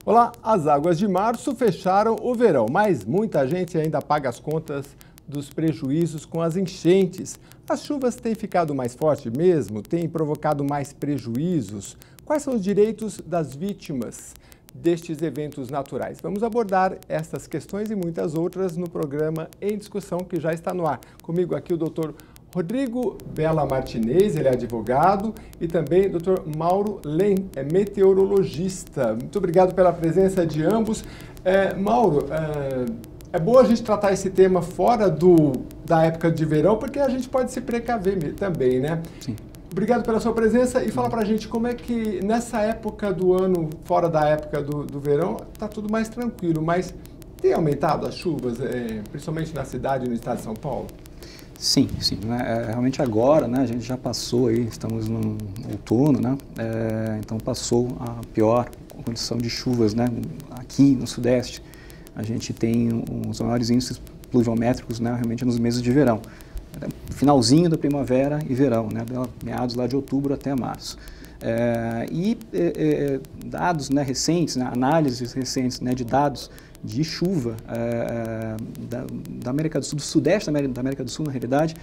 Olá, as águas de março fecharam o verão, mas muita gente ainda paga as contas dos prejuízos com as enchentes. As chuvas têm ficado mais fortes mesmo? Têm provocado mais prejuízos? Quais são os direitos das vítimas destes eventos naturais? Vamos abordar essas questões e muitas outras no programa Em Discussão, que já está no ar. Comigo aqui o doutor Rodrigo Bela Martinez, ele é advogado, e também o Dr. Mauro Lem, é meteorologista. Muito obrigado pela presença de ambos. Mauro, é bom a gente tratar esse tema fora da época de verão, porque a gente pode se precaver também, né? Sim. Obrigado pela sua presença e fala pra gente como é que nessa época do ano, fora da época do verão, tá tudo mais tranquilo, mas tem aumentado as chuvas, principalmente na cidade e no estado de São Paulo? Sim, sim. Realmente agora, né, a gente já passou aí, estamos no outono, né, então passou a pior condição de chuvas, né, aqui no Sudeste. A gente tem os maiores índices pluviométricos, né, realmente nos meses de verão. Finalzinho da primavera e verão, né, meados lá de outubro até março. Dados, né, recentes, né, análises recentes, né, de dados de chuva da América do Sul, do Sudeste da América do Sul, na realidade,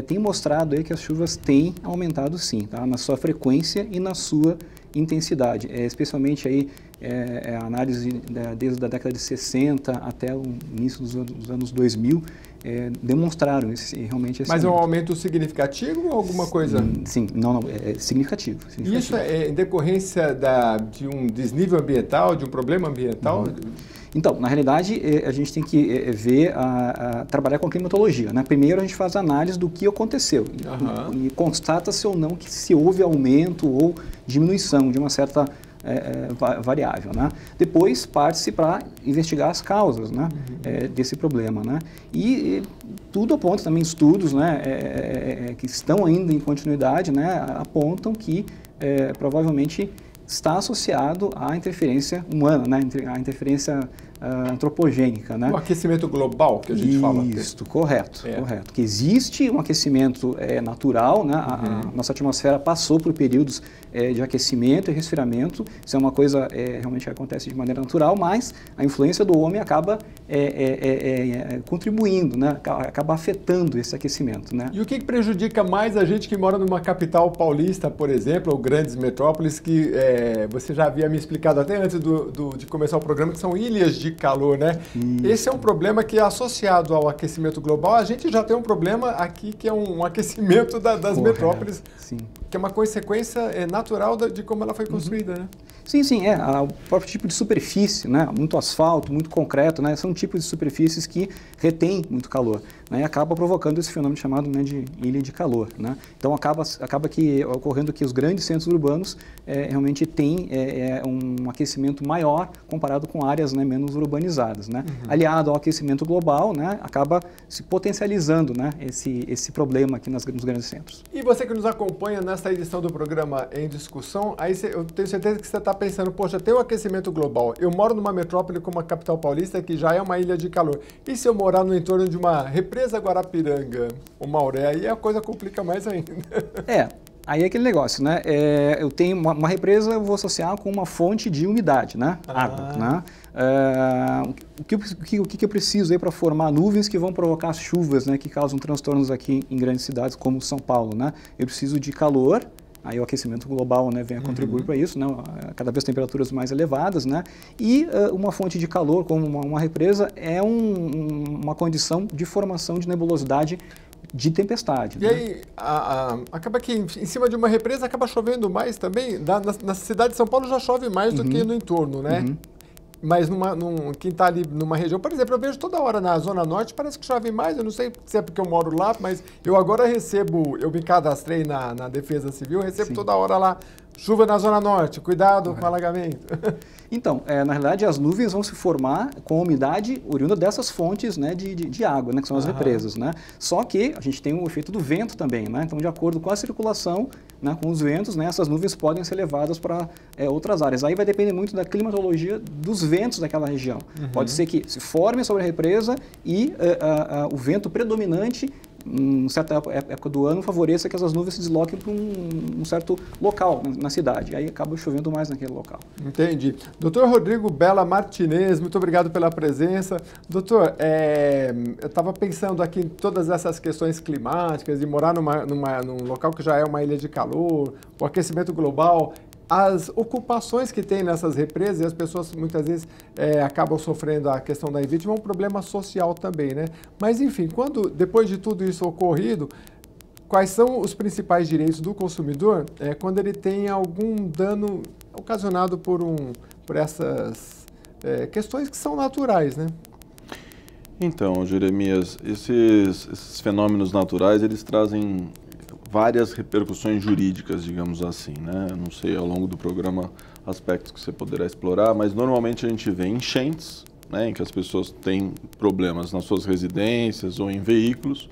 tem mostrado aí que as chuvas têm aumentado sim, tá? Na sua frequência e na sua intensidade, especialmente aí a análise desde a década de 60 até o início dos anos 2000, demonstraram realmente esse Mas aumento. é um aumento significativo ou alguma coisa? Sim, não, é significativo. E isso é em decorrência de um desnível ambiental, de um problema ambiental? Então, na realidade, a gente tem que trabalhar com a climatologia, né? Primeiro a gente faz a análise do que aconteceu e constata-se ou não que se houve aumento ou diminuição de uma certa variável, né? Depois parte-se para investigar as causas, né, desse problema, né? E tudo aponta também estudos, né, que estão ainda em continuidade, né, apontam que provavelmente está associado à interferência humana, né, à interferência antropogênica, né? O aquecimento global que a gente fala. Isso, correto. Que existe um aquecimento natural, né? A nossa atmosfera passou por períodos de aquecimento e resfriamento. Isso é uma coisa realmente que acontece de maneira natural, mas a influência do homem acaba contribuindo, né? Acaba afetando esse aquecimento, né? E o que prejudica mais a gente que mora numa capital paulista, por exemplo, ou grandes metrópoles que você já havia me explicado até antes de começar o programa, que são ilhas de calor, né? Isso. Esse é um problema que é associado ao aquecimento global. A gente já tem um problema aqui que é um aquecimento das metrópoles, sim, que é uma consequência natural de como ela foi construída, né? Sim, o próprio tipo de superfície, né? Muito asfalto, muito concreto, né? São tipos de superfícies que retêm muito calor, né? E acaba provocando esse fenômeno chamado, né, de ilha de calor, né? Então acaba ocorrendo que os grandes centros urbanos realmente têm um aquecimento maior comparado com áreas, né, menos urbanizadas, né? Aliado ao aquecimento global, né, acaba se potencializando, né, esse problema aqui nos grandes centros. E você que nos acompanha nesta edição do programa Em Discussão, aí eu tenho certeza que você está pensando, poxa, tem o aquecimento global, eu moro numa metrópole como a capital paulista, que já é uma ilha de calor, e se eu morar no entorno de uma represa Guarapiranga, o Mauré, aí a coisa complica mais ainda. Aí é aquele negócio, né? Eu tenho uma represa, eu vou associar com uma fonte de umidade, né? Água, né? O que eu preciso aí para formar nuvens que vão provocar chuvas, né? Que causam transtornos aqui em grandes cidades como São Paulo, né? Eu preciso de calor. Aí o aquecimento global, né, vem a contribuir para isso, né, cada vez temperaturas mais elevadas, né, e uma fonte de calor, como uma represa, é uma condição de formação de nebulosidade de tempestade. E aí, acaba que em cima de uma represa acaba chovendo mais também, na cidade de São Paulo já chove mais do que no entorno, né? Mas quem está ali numa região, por exemplo, eu vejo toda hora na Zona Norte, parece que chove mais, eu não sei se é porque eu moro lá, mas eu agora eu me cadastrei na Defesa Civil, recebo toda hora lá, chuva na Zona Norte, cuidado com o alagamento. Então, na realidade, as nuvens vão se formar com a umidade oriunda dessas fontes, né, de água, né, que são as represas, né? Só que a gente tem o efeito do vento também, né? Então, de acordo com a circulação, né, com os ventos, né, essas nuvens podem ser levadas para outras áreas. Aí vai depender muito da climatologia dos ventos daquela região. Pode ser que se forme sobre a represa e o vento predominante em certa época do ano, favoreça que essas nuvens se desloquem para um certo local na cidade. Aí acaba chovendo mais naquele local. Entendi. Doutor Rodrigo Bella Martinez, muito obrigado pela presença. Doutor, eu estava pensando aqui em todas essas questões climáticas, de morar num local que já é uma ilha de calor, o aquecimento global, as ocupações que tem nessas represas, e as pessoas muitas vezes acabam sofrendo a questão da vítima, é um problema social também, né? Mas, enfim, depois de tudo isso ocorrido, quais são os principais direitos do consumidor quando ele tem algum dano ocasionado por essas questões que são naturais, né? Então, Jeremias, esses fenômenos naturais, eles trazem várias repercussões jurídicas, digamos assim, né? Eu não sei ao longo do programa aspectos que você poderá explorar, mas normalmente a gente vê enchentes, né, em que as pessoas têm problemas nas suas residências ou em veículos.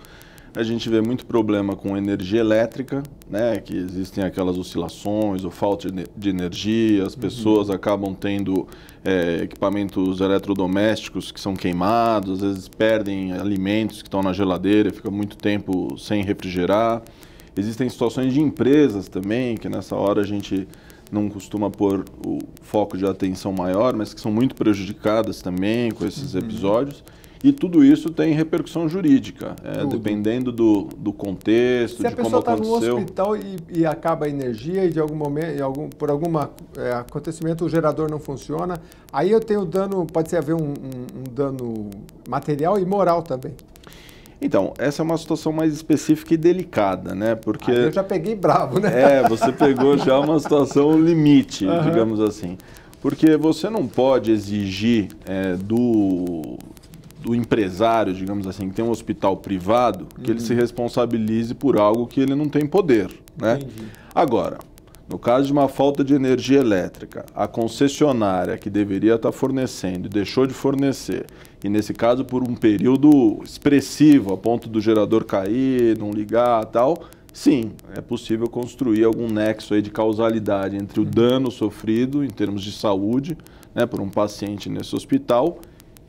A gente vê muito problema com energia elétrica, né, que existem aquelas oscilações ou falta de energia, as pessoas acabam tendo equipamentos eletrodomésticos que são queimados, às vezes perdem alimentos que estão na geladeira, fica muito tempo sem refrigerar. Existem situações de empresas também, que nessa hora a gente não costuma pôr o foco de atenção maior, mas que são muito prejudicadas também com esses episódios. E tudo isso tem repercussão jurídica, dependendo do contexto, de como aconteceu. Se a pessoa está no hospital e acaba a energia e de algum momento, por algum acontecimento o gerador não funciona, aí eu tenho dano, pode haver um dano material e moral também. Então, essa é uma situação mais específica e delicada, né? Porque eu já peguei bravo, né? Você pegou já uma situação limite, digamos assim. Porque você não pode exigir do empresário, digamos assim, que tem um hospital privado, que ele se responsabilize por algo que ele não tem poder, né? Entendi. Agora, no caso de uma falta de energia elétrica, a concessionária que deveria estar fornecendo e deixou de fornecer, e nesse caso por um período expressivo, a ponto do gerador cair, não ligar e tal, sim, é possível construir algum nexo aí de causalidade entre o dano sofrido em termos de saúde, né, por um paciente nesse hospital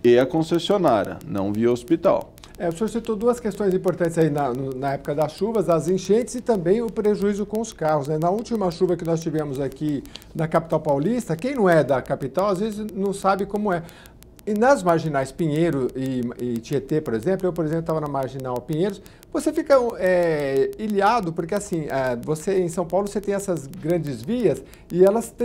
e a concessionária, não via hospital. O senhor citou duas questões importantes aí na época das chuvas, as enchentes e também o prejuízo com os carros, né? Na última chuva que nós tivemos aqui na capital paulista, quem não é da capital às vezes não sabe como é. E nas marginais Pinheiro e Tietê, por exemplo, eu, por exemplo, estava na marginal Pinheiros, você fica ilhado, porque assim, você em São Paulo você tem essas grandes vias e elas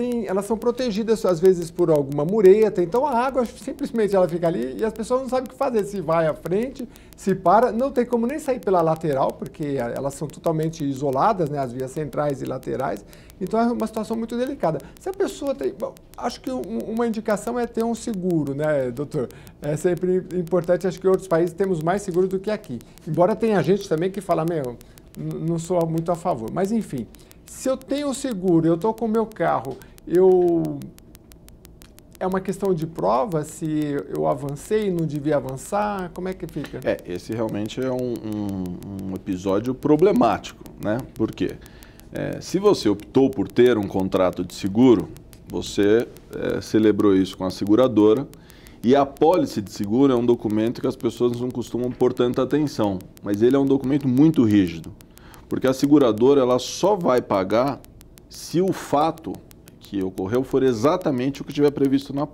são protegidas às vezes por alguma mureta, então a água simplesmente ela fica ali e as pessoas não sabem o que fazer, se vai à frente, se para, não tem como nem sair pela lateral, porque elas são totalmente isoladas, né, as vias centrais e laterais, então é uma situação muito delicada. Se a pessoa tem, acho que uma indicação é ter um seguro, né, doutor? É sempre importante, acho que em outros países temos mais seguro do que aqui. Embora tenha gente também que fala, não sou muito a favor. Mas, enfim, se eu tenho seguro, eu estou com o meu carro, é uma questão de prova se eu avancei, não devia avançar, como é que fica? Esse realmente é um episódio problemático, né? Por quê? Se você optou por ter um contrato de seguro, você celebrou isso com a seguradora, e a apólice de seguro é um documento que as pessoas não costumam pôr tanta atenção, mas ele é um documento muito rígido, porque a seguradora ela só vai pagar se o fato que ocorreu for exatamente o que estiver previsto na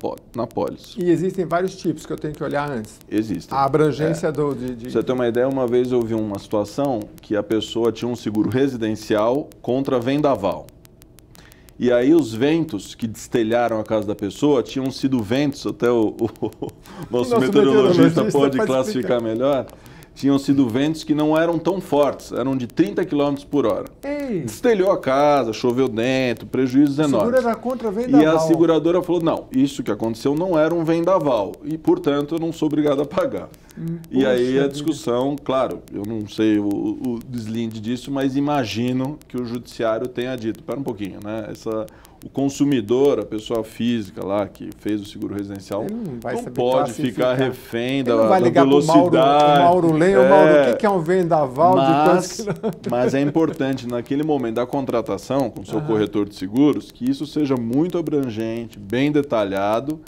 apólice. E existem vários tipos que eu tenho que olhar antes? Existem. A abrangência Pra você ter uma ideia, uma vez eu vi uma situação que a pessoa tinha um seguro residencial contra vendaval. E aí os ventos que destelharam a casa da pessoa tinham sido ventos, até o nosso meteorologista pode classificar melhor, tinham sido ventos que não eram tão fortes, eram de 30 km por hora. Ei. Destelhou a casa, choveu dentro, prejuízos enormes. O seguro era contra vendaval. E a seguradora falou, não, isso que aconteceu não era um vendaval e, portanto, eu não sou obrigado a pagar. E aí a discussão, claro, eu não sei o deslinde disso, mas imagino que o judiciário tenha dito, espera um pouquinho, né? O consumidor, a pessoa física lá que fez o seguro residencial, não pode ficar refém da velocidade. Vai ligar para o Mauro Lenho, Mauro, o que é um vendaval de quantos quilômetros? Mas é importante, naquele momento da contratação com o seu corretor de seguros, que isso seja muito abrangente, bem detalhado,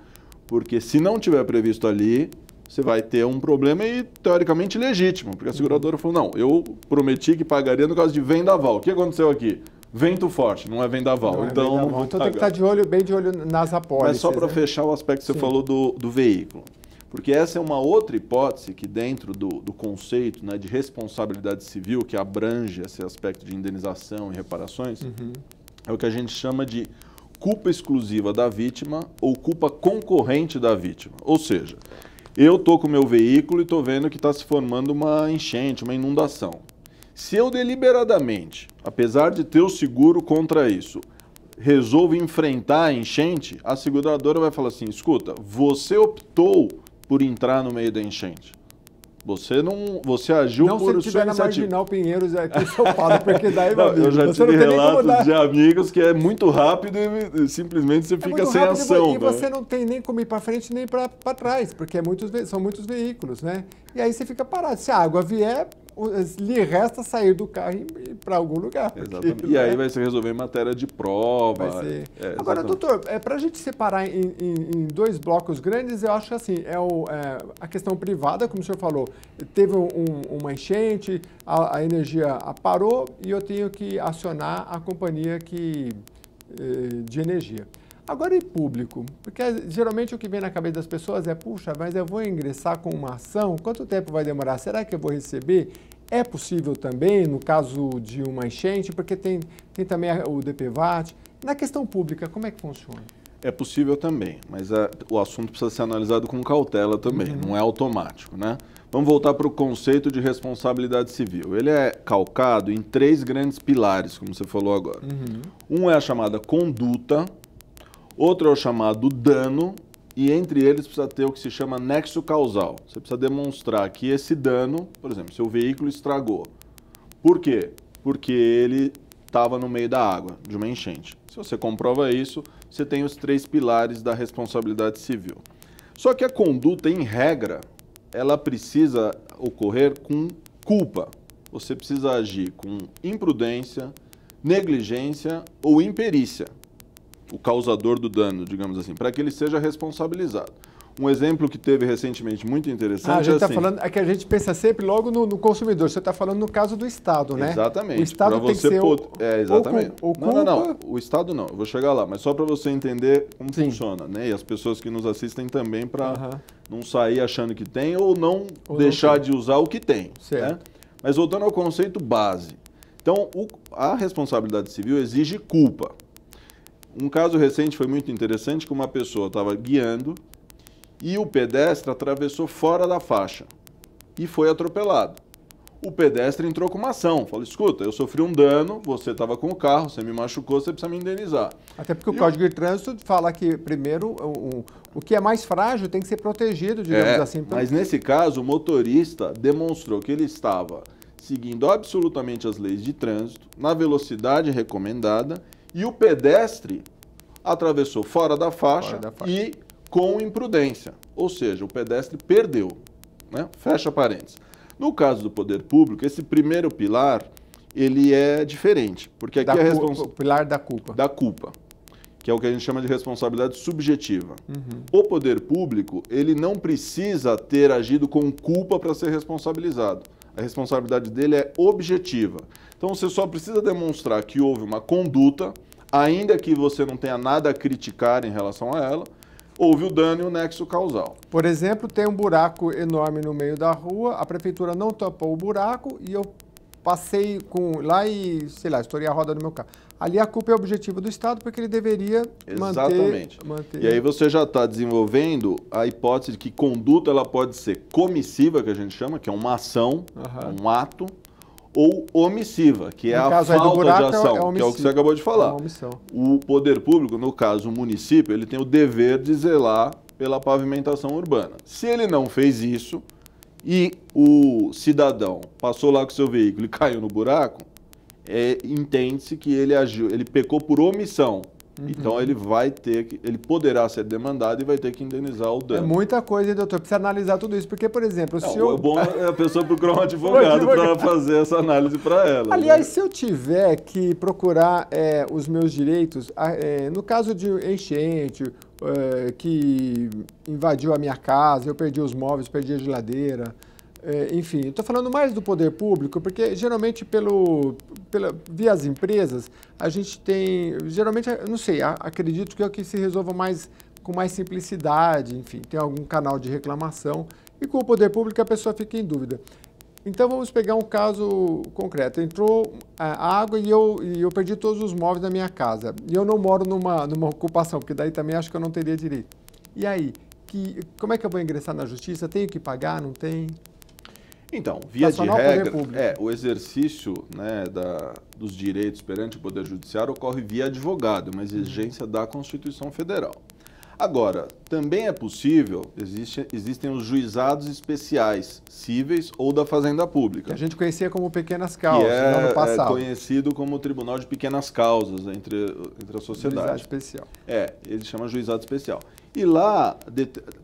porque se não tiver previsto ali, você vai ter um problema e, teoricamente, legítimo, porque a seguradora falou, não, eu prometi que pagaria no caso de vendaval. O que aconteceu aqui? Vento forte, não é vendaval. Não então, vendaval. não vou então tem que estar bem de olho nas apólices. Mas só para fechar o aspecto que você falou do veículo. Porque essa é uma outra hipótese que dentro do conceito, né, de responsabilidade civil, que abrange esse aspecto de indenização e reparações, é o que a gente chama de culpa exclusiva da vítima ou culpa concorrente da vítima. Ou seja, eu estou com o meu veículo e estou vendo que está se formando uma enchente, uma inundação. Se eu deliberadamente, apesar de ter o seguro contra isso, resolvo enfrentar a enchente, a seguradora vai falar assim, escuta, você optou por entrar no meio da enchente. Você agiu por sua iniciativa. Não se tiver na Marginal Pinheiros aqui em São Paulo, porque daí, meu amigo, eu já tive relatos de amigos que é muito rápido e simplesmente você fica sem ação. E você não tem nem como ir para frente nem para trás, porque são muitos veículos, né? E aí você fica parado. Se a água vier, lhe resta sair do carro e ir para algum lugar. Exatamente. E aí vai se resolver em matéria de prova. Agora, doutor, para a gente separar em dois blocos grandes, eu acho que assim, a questão privada, como o senhor falou, teve uma enchente, a energia parou e eu tenho que acionar a companhia de energia. Agora, e público? Porque geralmente o que vem na cabeça das pessoas é, puxa, mas eu vou ingressar com uma ação, quanto tempo vai demorar? Será que eu vou receber? É possível também, no caso de uma enchente, porque tem também o DPVAT. Na questão pública, como é que funciona? É possível também, mas o assunto precisa ser analisado com cautela também, não é automático, né? Vamos voltar para o conceito de responsabilidade civil. Ele é calcado em 3 grandes pilares, como você falou agora. Um é a chamada conduta, outro é o chamado dano, e entre eles precisa ter o que se chama nexo causal. Você precisa demonstrar que esse dano, por exemplo, seu veículo estragou. Por quê? Porque ele estava no meio da água, de uma enchente. Se você comprova isso, você tem os 3 pilares da responsabilidade civil. Só que a conduta, em regra, ela precisa ocorrer com culpa. Você precisa agir com imprudência, negligência ou imperícia. O causador do dano, digamos assim, para que ele seja responsabilizado. Um exemplo que teve recentemente muito interessante é que a gente pensa sempre logo no consumidor. Você está falando no caso do Estado, né? Exatamente. O Estado tem que ser exatamente. Não. O Estado não. Eu vou chegar lá. Mas só para você entender como funciona, né? E as pessoas que nos assistem também para não sair achando que tem ou não deixar de usar o que tem. Certo. Né? Mas voltando ao conceito base. Então, a responsabilidade civil exige culpa. Um caso recente foi muito interessante que uma pessoa estava guiando e o pedestre atravessou fora da faixa e foi atropelado. O pedestre entrou com uma ação, falou, escuta, eu sofri um dano, você estava com o carro, você me machucou, você precisa me indenizar. Até porque o Código de Trânsito fala que, primeiro, o que é mais frágil tem que ser protegido, digamos assim. Mas nesse caso, o motorista demonstrou que ele estava seguindo absolutamente as leis de trânsito, na velocidade recomendada, e o pedestre atravessou fora da faixa e com imprudência. Ou seja, o pedestre perdeu. Né? Fecha parênteses. No caso do poder público, esse primeiro pilar, ele é diferente. Porque aqui é o pilar da culpa. Da culpa, que é o que a gente chama de responsabilidade subjetiva. O poder público, ele não precisa ter agido com culpa para ser responsabilizado. A responsabilidade dele é objetiva. Então, você só precisa demonstrar que houve uma conduta, ainda que você não tenha nada a criticar em relação a ela, houve o dano e o nexo causal. Por exemplo, tem um buraco enorme no meio da rua, a prefeitura não tampou o buraco e eu passei lá e, sei lá, estourei a roda do meu carro. Ali a culpa é objetiva do Estado, porque ele deveria manter... E aí você já está desenvolvendo a hipótese de que conduta ela pode ser comissiva, que a gente chama, que é uma ação, um ato, ou omissiva, que é a falta de ação, que é o que você acabou de falar. O poder público, no caso o município, ele tem o dever de zelar pela pavimentação urbana. Se ele não fez isso e o cidadão passou lá com o seu veículo e caiu no buraco, entende-se que ele agiu, ele pecou por omissão. Então ele poderá ser demandado e vai ter que indenizar o dano. É muita coisa, hein, doutor? Precisa analisar tudo isso, porque, por exemplo, o bom é a pessoa procurar um advogado para fazer essa análise para ela. Aliás, se eu tiver que procurar os meus direitos, no caso de enchente que invadiu a minha casa, eu perdi os móveis, perdi a geladeira. Enfim, estou falando mais do poder público, porque geralmente via as empresas, a gente tem, geralmente, não sei, acredito que é o que se resolva com mais simplicidade, enfim, tem algum canal de reclamação, e com o poder público a pessoa fica em dúvida. Então vamos pegar um caso concreto, entrou a água e eu perdi todos os móveis da minha casa, e eu não moro numa ocupação, porque daí também acho que eu não teria direito. E aí, como é que eu vou ingressar na justiça? Tenho que pagar, não tem? Então, via de regra, o exercício, né, dos direitos perante o Poder Judiciário ocorre via advogado, uma exigência da Constituição Federal. Agora, também é possível, existem os juizados especiais, cíveis ou da Fazenda Pública. Que a gente conhecia como pequenas causas no ano passado. É conhecido como Tribunal de Pequenas Causas entre a sociedade. Juizado especial. Ele chama juizado especial. E lá,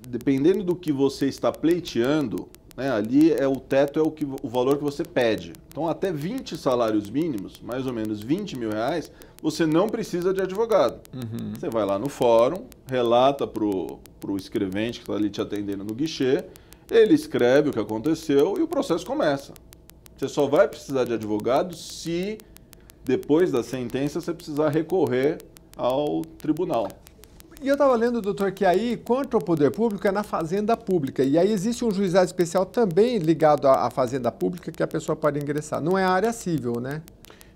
dependendo do que você está pleiteando, né, ali o teto é o valor que você pede. Então, até 20 salários mínimos, mais ou menos 20 mil reais, você não precisa de advogado. Você vai lá no fórum, relata para o escrevente que está ali te atendendo no guichê, ele escreve o que aconteceu e o processo começa. Você só vai precisar de advogado se, depois da sentença, você precisar recorrer ao tribunal. E eu estava lendo, doutor, que aí, contra o poder público, é na Fazenda Pública. E aí existe um juizado especial também ligado à Fazenda Pública que a pessoa pode ingressar. Não é a área civil, né?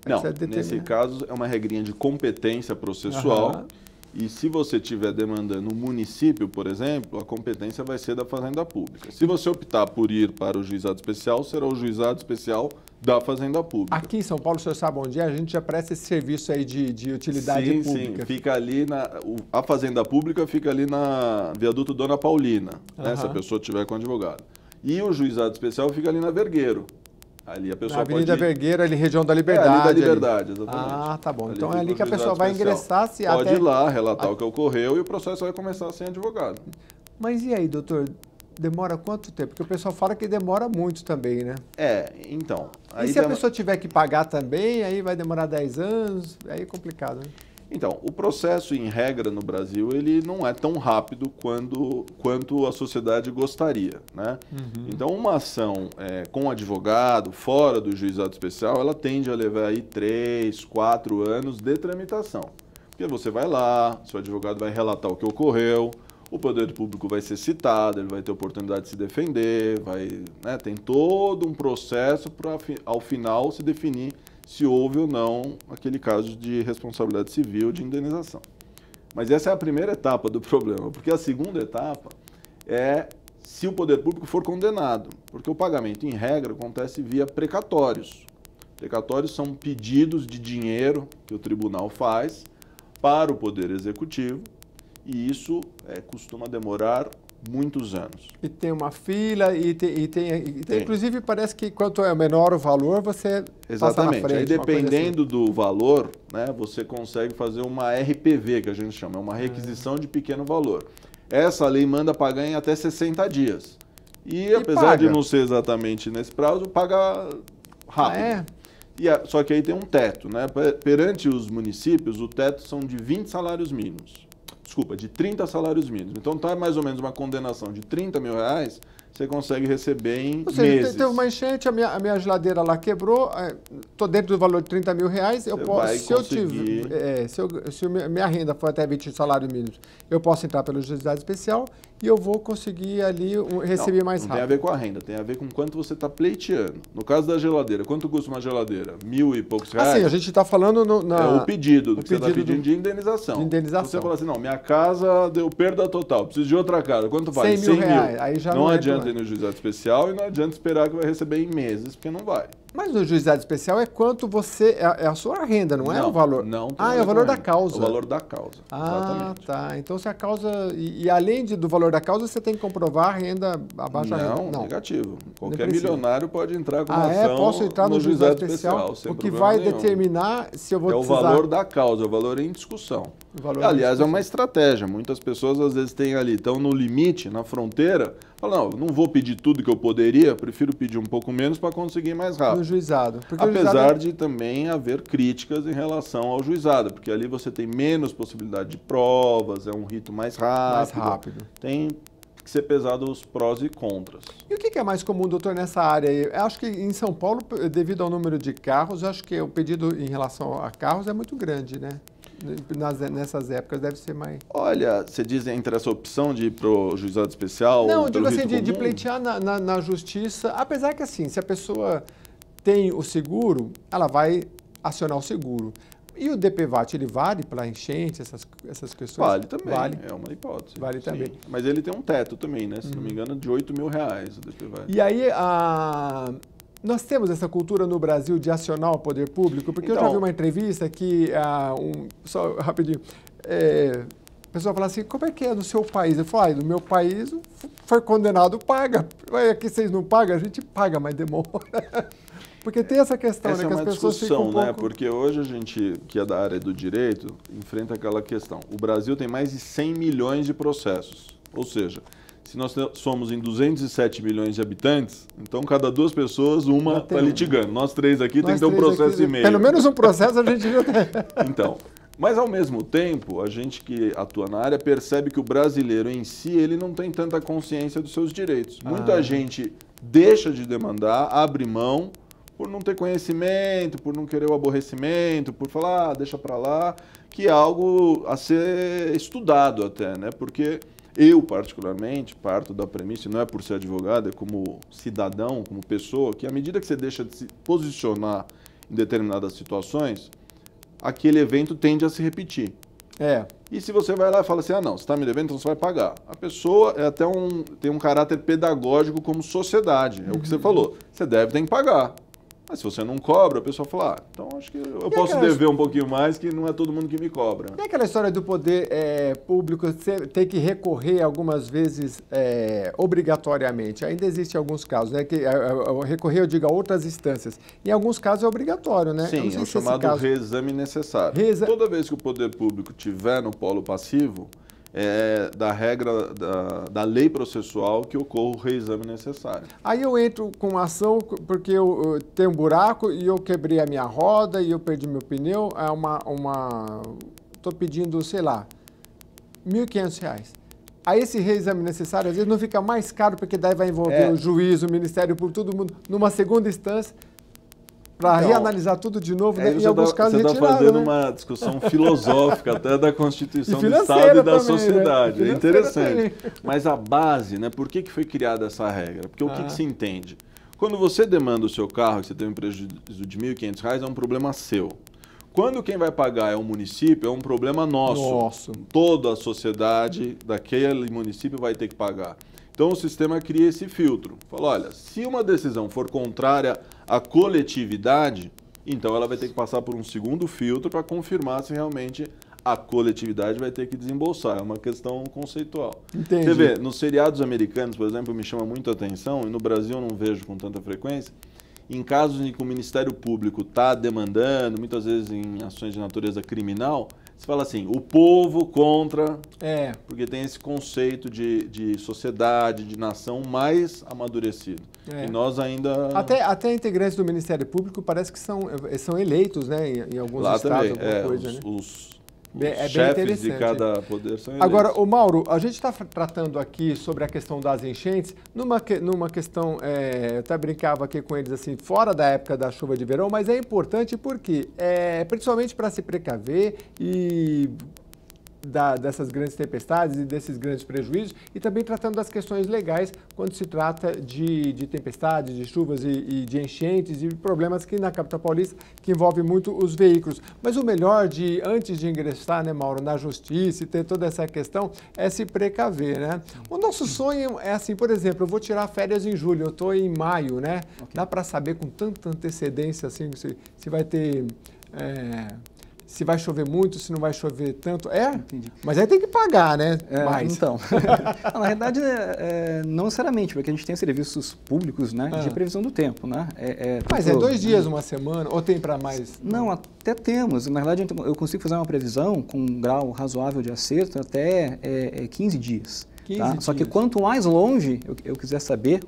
Não, nesse caso é uma regrinha de competência processual. E se você estiver demandando um município, por exemplo, a competência vai ser da Fazenda Pública. Se você optar por ir para o juizado especial, será o juizado especial da Fazenda Pública. Aqui em São Paulo, o senhor sabe onde é? A gente já presta esse serviço aí de utilidade pública. Sim, fica ali a Fazenda Pública fica ali na Viaduto Dona Paulina, né, se a pessoa estiver com advogado. E o juizado especial fica ali na Vergueiro. Ali a pessoa na Avenida Vergueira, ali região da Liberdade. Ali da Liberdade, exatamente. Ah, tá bom. Então é ali que a pessoa vai ingressar. Pode ir lá, relatar o que ocorreu e o processo vai começar sem advogado. Mas e aí, doutor? Demora quanto tempo? Porque o pessoal fala que demora muito também, né? Então... E se a pessoa tiver que pagar também, aí vai demorar 10 anos, aí é complicado, né? Então, o processo, em regra, no Brasil, ele não é tão rápido quanto a sociedade gostaria, né? Então, uma ação com advogado, fora do juizado especial, ela tende a levar aí 3, 4 anos de tramitação. Porque você vai lá, seu advogado vai relatar o que ocorreu, o poder público vai ser citado, ele vai ter oportunidade de se defender, tem todo um processo para, ao final, se definir se houve ou não aquele caso de responsabilidade civil de indenização. Mas essa é a primeira etapa do problema, porque a segunda etapa é se o poder público for condenado, porque o pagamento, em regra, acontece via precatórios. Precatórios são pedidos de dinheiro que o tribunal faz para o Poder Executivo, e isso costuma demorar muitos anos. E tem uma fila, e inclusive parece que quanto é menor o valor, você passa na frente. Aí, dependendo do valor, né, você consegue fazer uma RPV, que a gente chama, é uma requisição de pequeno valor. Essa lei manda pagar em até 60 dias. E apesar de não ser exatamente nesse prazo, paga rápido. Só que aí tem um teto, né? Perante os municípios, o teto são de 20 salários mínimos. Desculpa, de 30 salários mínimos. Então, tá mais ou menos uma condenação de 30 mil reais, você consegue receber em meses. Teve uma enchente, a minha geladeira lá quebrou, estou dentro do valor de 30 mil reais, eu posso, se minha renda for até 20 salários mínimos, eu posso entrar pelo juizado especial e eu vou conseguir ali receber mais rápido. Não tem a ver com a renda, tem a ver com quanto você está pleiteando. No caso da geladeira, quanto custa uma geladeira? 1.000 e poucos reais? Assim, a gente está falando o pedido, do que você está pedindo de indenização. De indenização. Você fala assim, não, minha casa deu perda total, preciso de outra casa. Quanto vale? 100 mil reais. Aí já não adianta ir no juizado especial e não adianta esperar que vai receber em meses, porque não vai. Mas no juizado especial é quanto você... É a sua renda, não é o valor? Não. É o valor da causa. É o valor da causa, exatamente. Tá. Então, se a causa... E além do valor da causa, você tem que comprovar a renda abaixo da renda? Não, negativo. Qualquer milionário pode entrar com uma ação posso entrar no juizado especial sem o que vai nenhum. Determinar se eu vou precisar... É o valor da causa, é o valor em discussão. Aliás, é uma estratégia. Muitas pessoas, às vezes, estão no limite, na fronteira, Fala, não vou pedir tudo que eu poderia, prefiro pedir um pouco menos para conseguir mais rápido. No juizado. Apesar de também haver críticas em relação ao juizado, porque ali você tem menos possibilidade de provas, é um rito mais rápido. Mais rápido. Tem que ser pesado os prós e contras. E o que é mais comum, doutor, nessa área aí? Eu acho que em São Paulo, devido ao número de carros, eu acho que o pedido em relação a carros é muito grande, né? Nessas épocas deve ser mais... Olha, você diz entre essa opção de ir para o juizado especial? Não, ou digo assim, de comum? pleitear na justiça, apesar que assim, se a pessoa tem o seguro, ela vai acionar o seguro. E o DPVAT, ele vale para enchente, essas questões? Vale também, vale. É uma hipótese. Vale sim. também. Mas ele tem um teto também, né? Se não me engano, de R$8.000 o DPVAT. E aí, nós temos essa cultura no Brasil de acionar o poder público, porque eu já vi uma entrevista que, só rapidinho, a pessoa fala assim, como é que é no seu país? Eu falo, no meu país foi condenado, paga. Aqui vocês não pagam? A gente paga, mas demora. Porque tem essa questão, Essa né? é Que uma as pessoas discussão, ficam um né? pouco... Porque hoje a gente, que é da área do direito, enfrenta aquela questão. O Brasil tem mais de 100 milhões de processos. Ou seja, se nós somos em 207 milhões de habitantes, então cada 2 pessoas, uma está litigando. Nós 3 aqui tem que ter um processo e meio. Pelo menos um processo a gente já tem. Então, mas ao mesmo tempo, a gente que atua na área percebe que o brasileiro em si, ele não tem tanta consciência dos seus direitos. Muita gente deixa de demandar, abre mão, por não ter conhecimento, por não querer o aborrecimento, por falar, deixa para lá, que é algo a ser estudado até, né? Porque eu, particularmente, parto da premissa, e não é por ser advogado, é como cidadão, como pessoa, que à medida que você deixa de se posicionar em determinadas situações, aquele evento tende a se repetir. E se você vai lá e fala assim, não, você está me devendo, então você vai pagar. A pessoa tem um caráter pedagógico como sociedade, é o que você falou. Você deve, tem que pagar. Mas se você não cobra, a pessoa fala, então acho que eu posso dever um pouquinho mais, que não é todo mundo que me cobra. E aquela história do poder público ter que recorrer algumas vezes obrigatoriamente? Ainda existem alguns casos, né? Que recorrer, eu digo, a outras instâncias. Em alguns casos é obrigatório, né? Sim, é o chamado reexame necessário. Toda vez que o poder público estiver no polo passivo, da regra da lei processual que ocorra o reexame necessário. Aí eu entro com uma ação porque eu tenho um buraco e eu quebrei a minha roda e eu perdi meu pneu, estou pedindo, sei lá, R$1.500. Aí esse reexame necessário, às vezes não fica mais caro, porque daí vai envolver o juiz, o Ministério Público, todo mundo, numa segunda instância, para reanalisar tudo de novo, né? Em alguns casos você está fazendo uma discussão filosófica até da Constituição do Estado e da sociedade. Né? É interessante. Também. Mas a base, né? Por que foi criada essa regra? Porque o que se entende? Quando você demanda o seu carro, que você tem um prejuízo de R$1.500, é um problema seu. Quando quem vai pagar é o município, é um problema nosso. Toda a sociedade daquele município vai ter que pagar. Então o sistema cria esse filtro. Fala, olha, se uma decisão for contrária à coletividade, então ela vai ter que passar por um segundo filtro para confirmar se realmente a coletividade vai ter que desembolsar. É uma questão conceitual. Entendi. Você vê, nos seriados americanos, por exemplo, me chama muito a atenção, e no Brasil eu não vejo com tanta frequência, em casos em que o Ministério Público está demandando, muitas vezes em ações de natureza criminal, você fala assim, o povo contra, porque tem esse conceito de sociedade, de nação mais amadurecido. E nós ainda... Até integrantes do Ministério Público parece que são eleitos, né, em alguns estados, alguma coisa, né? Os chefes de cada poder são eleitos. Agora, o Mauro, a gente está tratando aqui sobre a questão das enchentes, numa questão, eu até brincava aqui com eles assim, fora da época da chuva de verão, mas é importante porque, principalmente para se precaver e dessas grandes tempestades e desses grandes prejuízos, e também tratando das questões legais quando se trata de tempestades, de chuvas e de enchentes e problemas que na capital paulista que envolve muito os veículos. Mas o melhor antes de ingressar, né, Mauro, na justiça e ter toda essa questão é se precaver, né? O nosso sonho é assim, por exemplo, eu vou tirar férias em julho, eu estou em maio, né? Dá para saber com tanta antecedência assim se vai ter... se vai chover muito, se não vai chover tanto. Entendi. Mas aí tem que pagar, né? Mais. Então, na verdade, não necessariamente, porque a gente tem serviços públicos, né, de previsão do tempo, né? Mas 2 dias, uma semana, ou tem para mais? Não, até temos. Na verdade, eu consigo fazer uma previsão com um grau razoável de acerto até 15 dias. Tá? Só que quanto mais longe eu quiser saber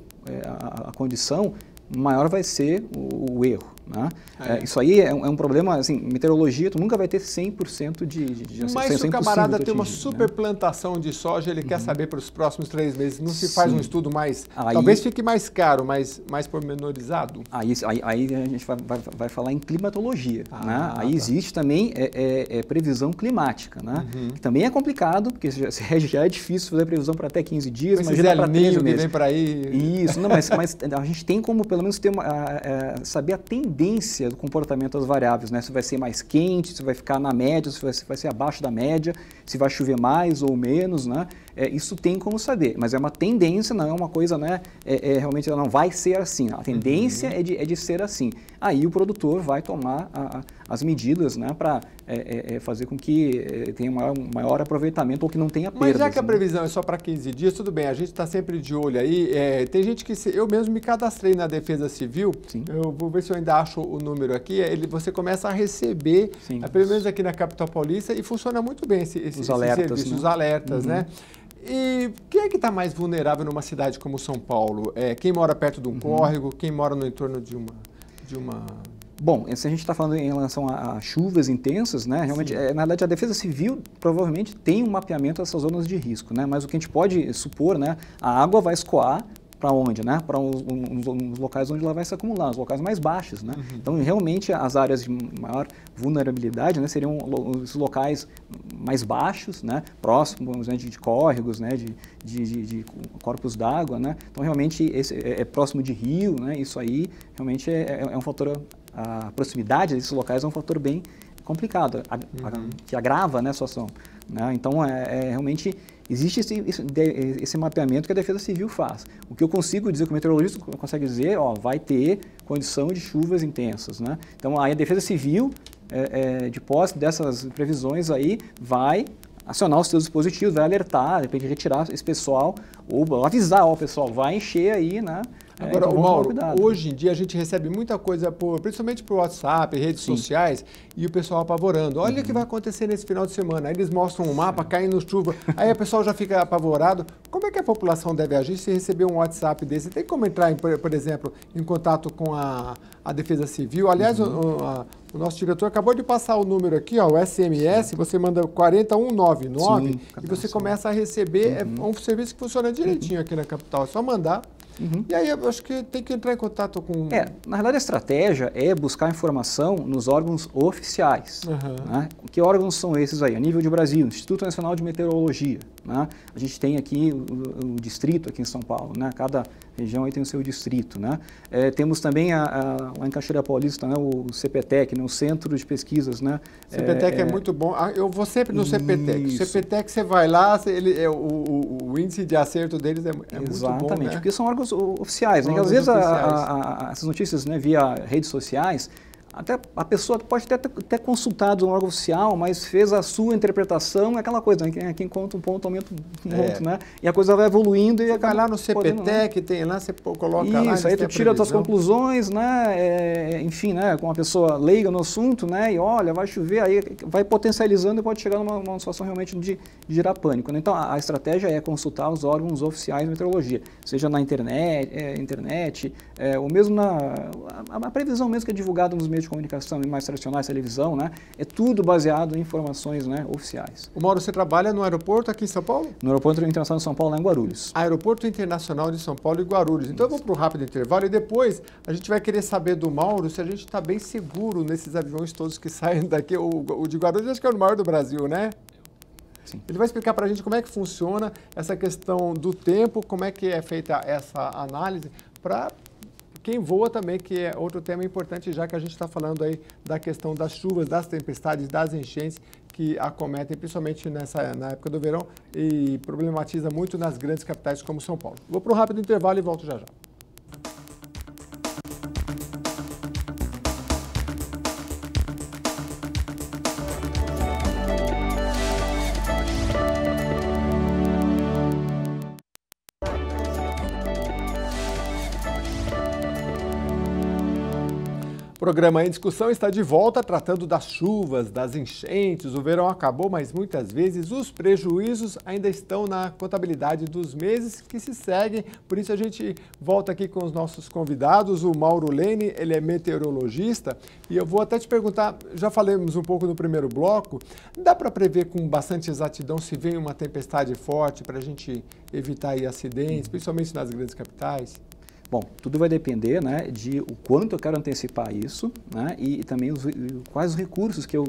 a condição, maior vai ser o erro. Né? Isso aí é um problema, assim, meteorologia, tu nunca vai ter 100% de Mas se o camarada tem uma super plantação de soja, ele quer saber para os próximos 3 meses, não se faz um estudo mais, talvez fique mais caro, mais pormenorizado? Aí a gente vai falar em climatologia. Né? Aí existe também previsão climática, né? Que também é complicado, porque já é difícil fazer previsão para até 15 dias, imagina para 3 meses. Que vem para aí. Isso, não, mas a gente tem como pelo menos ter saber a tendência do comportamento das variáveis, né? Se vai ser mais quente, se vai ficar na média, se vai ser abaixo da média, se vai chover mais ou menos, né? Isso tem como saber, mas é uma tendência, não é uma coisa, né? Realmente não vai ser assim. A tendência é de ser assim. Aí o produtor vai tomar as medidas, né? Para fazer com que tenha maior aproveitamento ou que não tenha perdas. Mas já que a previsão é só para 15 dias, tudo bem, a gente está sempre de olho aí. Tem gente que... Eu mesmo me cadastrei na Defesa Civil. Sim. Eu vou ver se eu ainda acho o número aqui. Você começa a receber, pelo menos aqui na capital paulista, e funciona muito bem esse alertas, serviço, os alertas, né? E quem é que está mais vulnerável numa cidade como São Paulo? Quem mora perto de um córrego, quem mora no entorno de uma... Bom, se a gente está falando em relação a chuvas intensas, né, realmente, na verdade, a Defesa Civil provavelmente tem um mapeamento dessas zonas de risco, né, mas o que a gente pode supor, né, a água vai escoar para onde, né? Para uns locais onde ela vai se acumular, os locais mais baixos, né? Então, realmente, as áreas de maior vulnerabilidade, né, seriam os locais mais baixos, né? Próximos, né, de córregos, né? De corpos d'água, né? Então, realmente, esse é próximo de rio, né? Isso aí, realmente, é um fator... A proximidade desses locais é um fator bem complicado, que agrava, né, a situação. Né? Então, realmente, existe esse mapeamento que a Defesa Civil faz. O que eu consigo dizer, que o meteorologista consegue dizer, vai ter condição de chuvas intensas. Né? Então, aí a Defesa Civil, de posse dessas previsões, aí, vai acionar os seus dispositivos, vai alertar, de repente retirar esse pessoal, ou avisar, pessoal, vai encher aí, né? Agora, então, Mauro, hoje em dia a gente recebe muita coisa, principalmente por WhatsApp, redes sociais, e o pessoal apavorando. Olha o que vai acontecer nesse final de semana. Aí eles mostram um mapa caindo chuva, aí o pessoal já fica apavorado. Como é que a população deve agir se receber um WhatsApp desse? Tem como entrar, por exemplo, em contato com a Defesa Civil? Aliás, o nosso diretor acabou de passar o número aqui, o SMS, você manda 40199 e você começa a receber, é um serviço que funciona direitinho aqui na capital, é só mandar. E aí eu acho que tem que entrar em contato com... Na verdade a estratégia é buscar informação nos órgãos oficiais. Né? Que órgãos são esses aí? A nível de Brasil, Instituto Nacional de Meteorologia. Né? A gente tem aqui o distrito aqui em São Paulo, né? Cada região aí tem o seu distrito. Né? Temos também lá em Cachoeira Paulista, né? O CPTEC, né? O Centro de Pesquisas. Né? CPTEC é muito bom. Eu vou sempre no CPTEC. O CPTEC, você vai lá, o índice de acerto deles é muito bom. Exatamente, né? porque são órgãos oficiais. Né? Às vezes essas notícias, né, via redes sociais, até a pessoa pode ter consultado um órgão oficial, mas fez a sua interpretação, é aquela coisa, né? Quem conta um ponto aumenta um ponto, né? E a coisa vai evoluindo. Você vai lá no CPTEC, tem lá, você coloca lá. Isso, aí tu tira as tuas conclusões, né? Enfim, né? Com uma pessoa leiga no assunto, né? E olha, vai chover, aí vai potencializando e pode chegar numa situação realmente de gerar pânico. Né? Então, a estratégia é consultar os órgãos oficiais de meteorologia, seja na internet, ou mesmo a previsão mesmo que é divulgada nos meios de comunicação mais tradicionais, televisão, né? É tudo baseado em informações, né, oficiais. O Mauro, você trabalha no aeroporto aqui em São Paulo? No Aeroporto Internacional de São Paulo, lá em Guarulhos. Aeroporto Internacional de São Paulo e Guarulhos. Então eu vou para o rápido intervalo e depois a gente vai querer saber do Mauro se a gente está bem seguro nesses aviões todos que saem daqui. O de Guarulhos acho que é o maior do Brasil, né? Sim. Ele vai explicar para a gente como é que funciona essa questão do tempo, como é que é feita essa análise para quem voa também, que é outro tema importante, já que a gente está falando aí da questão das chuvas, das tempestades, das enchentes que acometem, principalmente na época do verão, e problematiza muito nas grandes capitais como São Paulo. Vou para um rápido intervalo e volto já já. programa Em Discussão está de volta tratando das chuvas, das enchentes. O verão acabou, mas muitas vezes os prejuízos ainda estão na contabilidade dos meses que se seguem. Por isso a gente volta aqui com os nossos convidados. O Mauro Lene, ele é meteorologista. E eu vou até te perguntar, já falamos um pouco no primeiro bloco, dá para prever com bastante exatidão se vem uma tempestade forte para a gente evitar aí acidentes, principalmente nas grandes capitais? Bom, tudo vai depender, né, de o quanto eu quero antecipar isso, né, e também quais os recursos que eu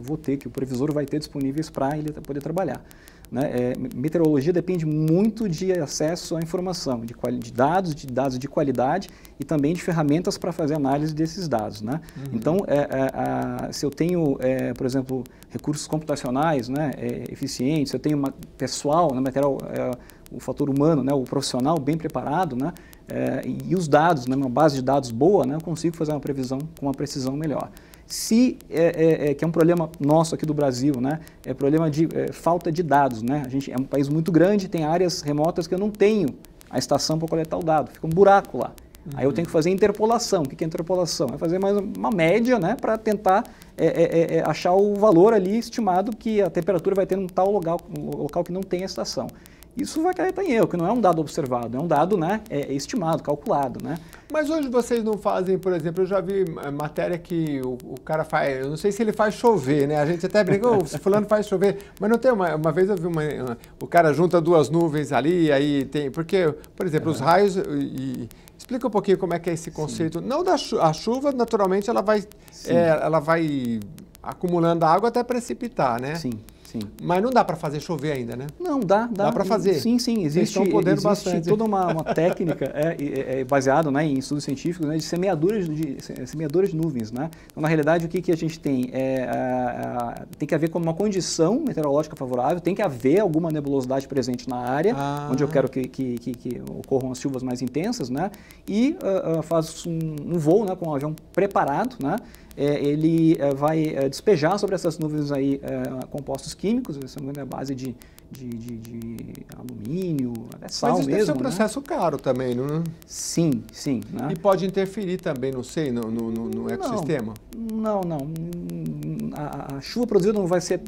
vou ter, que o previsor vai ter disponíveis para ele poder trabalhar. Né? Meteorologia depende muito de acesso à informação, de dados de qualidade e também de ferramentas para fazer análise desses dados. Né? Uhum. Então, se eu tenho, por exemplo, recursos computacionais, né, eficientes, se eu tenho pessoal, né, o fator humano, né, o profissional bem preparado, né, e os dados, né, uma base de dados boa, né, eu consigo fazer uma previsão com uma precisão melhor. Se que é um problema nosso aqui do Brasil, né, é problema de falta de dados, né? A gente é um país muito grande, tem áreas remotas que eu não tenho a estação para coletar o dado, fica um buraco lá. Uhum. Aí eu tenho que fazer interpolação. O que é interpolação? É fazer mais uma média, né, para tentar achar o valor ali estimado que a temperatura vai ter num tal local que não tem a estação. Isso vai cair em erro, que não é um dado observado, é um dado, né, estimado, calculado, né? Mas hoje vocês não fazem, por exemplo, eu já vi matéria que o cara faz, eu não sei se ele faz chover, né? A gente até brinca, se fulano faz chover, mas não tem uma vez eu vi o cara junta duas nuvens ali, e aí tem, porque, por exemplo, os raios, explica um pouquinho como é que é esse conceito, não a chuva, naturalmente, ela vai acumulando água até precipitar, né? Sim. Sim. Mas não dá para fazer chover ainda, né? Não, dá. Dá para fazer? Sim. Existe toda uma técnica baseada, né, em estudos científicos, né, de semeadura de nuvens. Né? Então, na realidade, o que a gente tem? Tem que haver como uma condição meteorológica favorável, tem que haver alguma nebulosidade presente na área, onde eu quero que ocorram as chuvas mais intensas, né? E faz um voo, né, com um avião preparado, né? Ele vai despejar sobre essas nuvens aí compostos químicos, essa é a base de alumínio, até sal mesmo. Mas isso deve ser um processo caro também, não é? Sim. Né? E pode interferir também, não sei, no ecossistema? Não. A chuva produzida não vai ser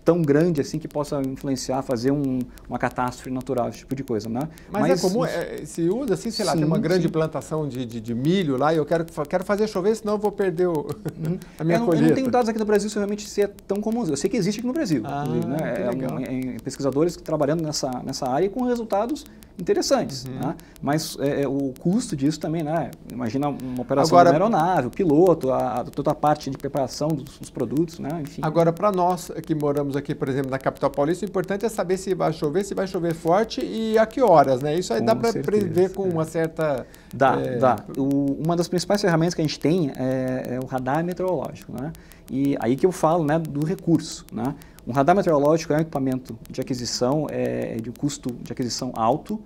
tão grande assim que possa influenciar, fazer uma catástrofe natural, esse tipo de coisa, né? Mas é comum, se usa assim, sei lá, tem uma grande plantação de milho lá e eu quero fazer chover, senão eu vou perder a minha colheita. Eu não tenho dados aqui no Brasil se realmente se é tão comum. Eu sei que existe aqui no Brasil, né? Pesquisadores trabalhando nessa área e com resultados interessantes, né? Mas o custo disso também, né? Imagina uma operação de uma aeronave, o piloto, toda a parte de preparação dos produtos, né? Enfim. Agora, para nós que moramos aqui, por exemplo, na capital paulista, o importante é saber se vai chover forte e a que horas, né? Isso aí dá para prever com uma certa... Dá. Uma das principais ferramentas que a gente tem é o radar meteorológico, né? E aí que eu falo, né, do recurso, né? Um radar meteorológico é um equipamento de aquisição, de custo de aquisição alto,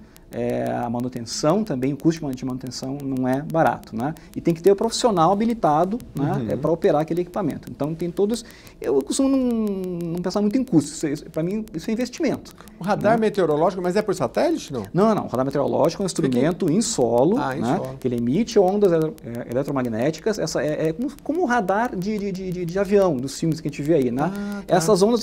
a manutenção também, o custo de manutenção não é barato, né? E tem que ter o profissional habilitado, né, para operar aquele equipamento. Então tem todos, eu costumo não pensar muito em custo, para mim isso é investimento. O radar meteorológico, mas é por satélite, não? Não, o radar meteorológico é um instrumento em solo, né, que ele emite ondas eletromagnéticas, como o radar de avião, dos filmes que a gente vê aí, né? Essas ondas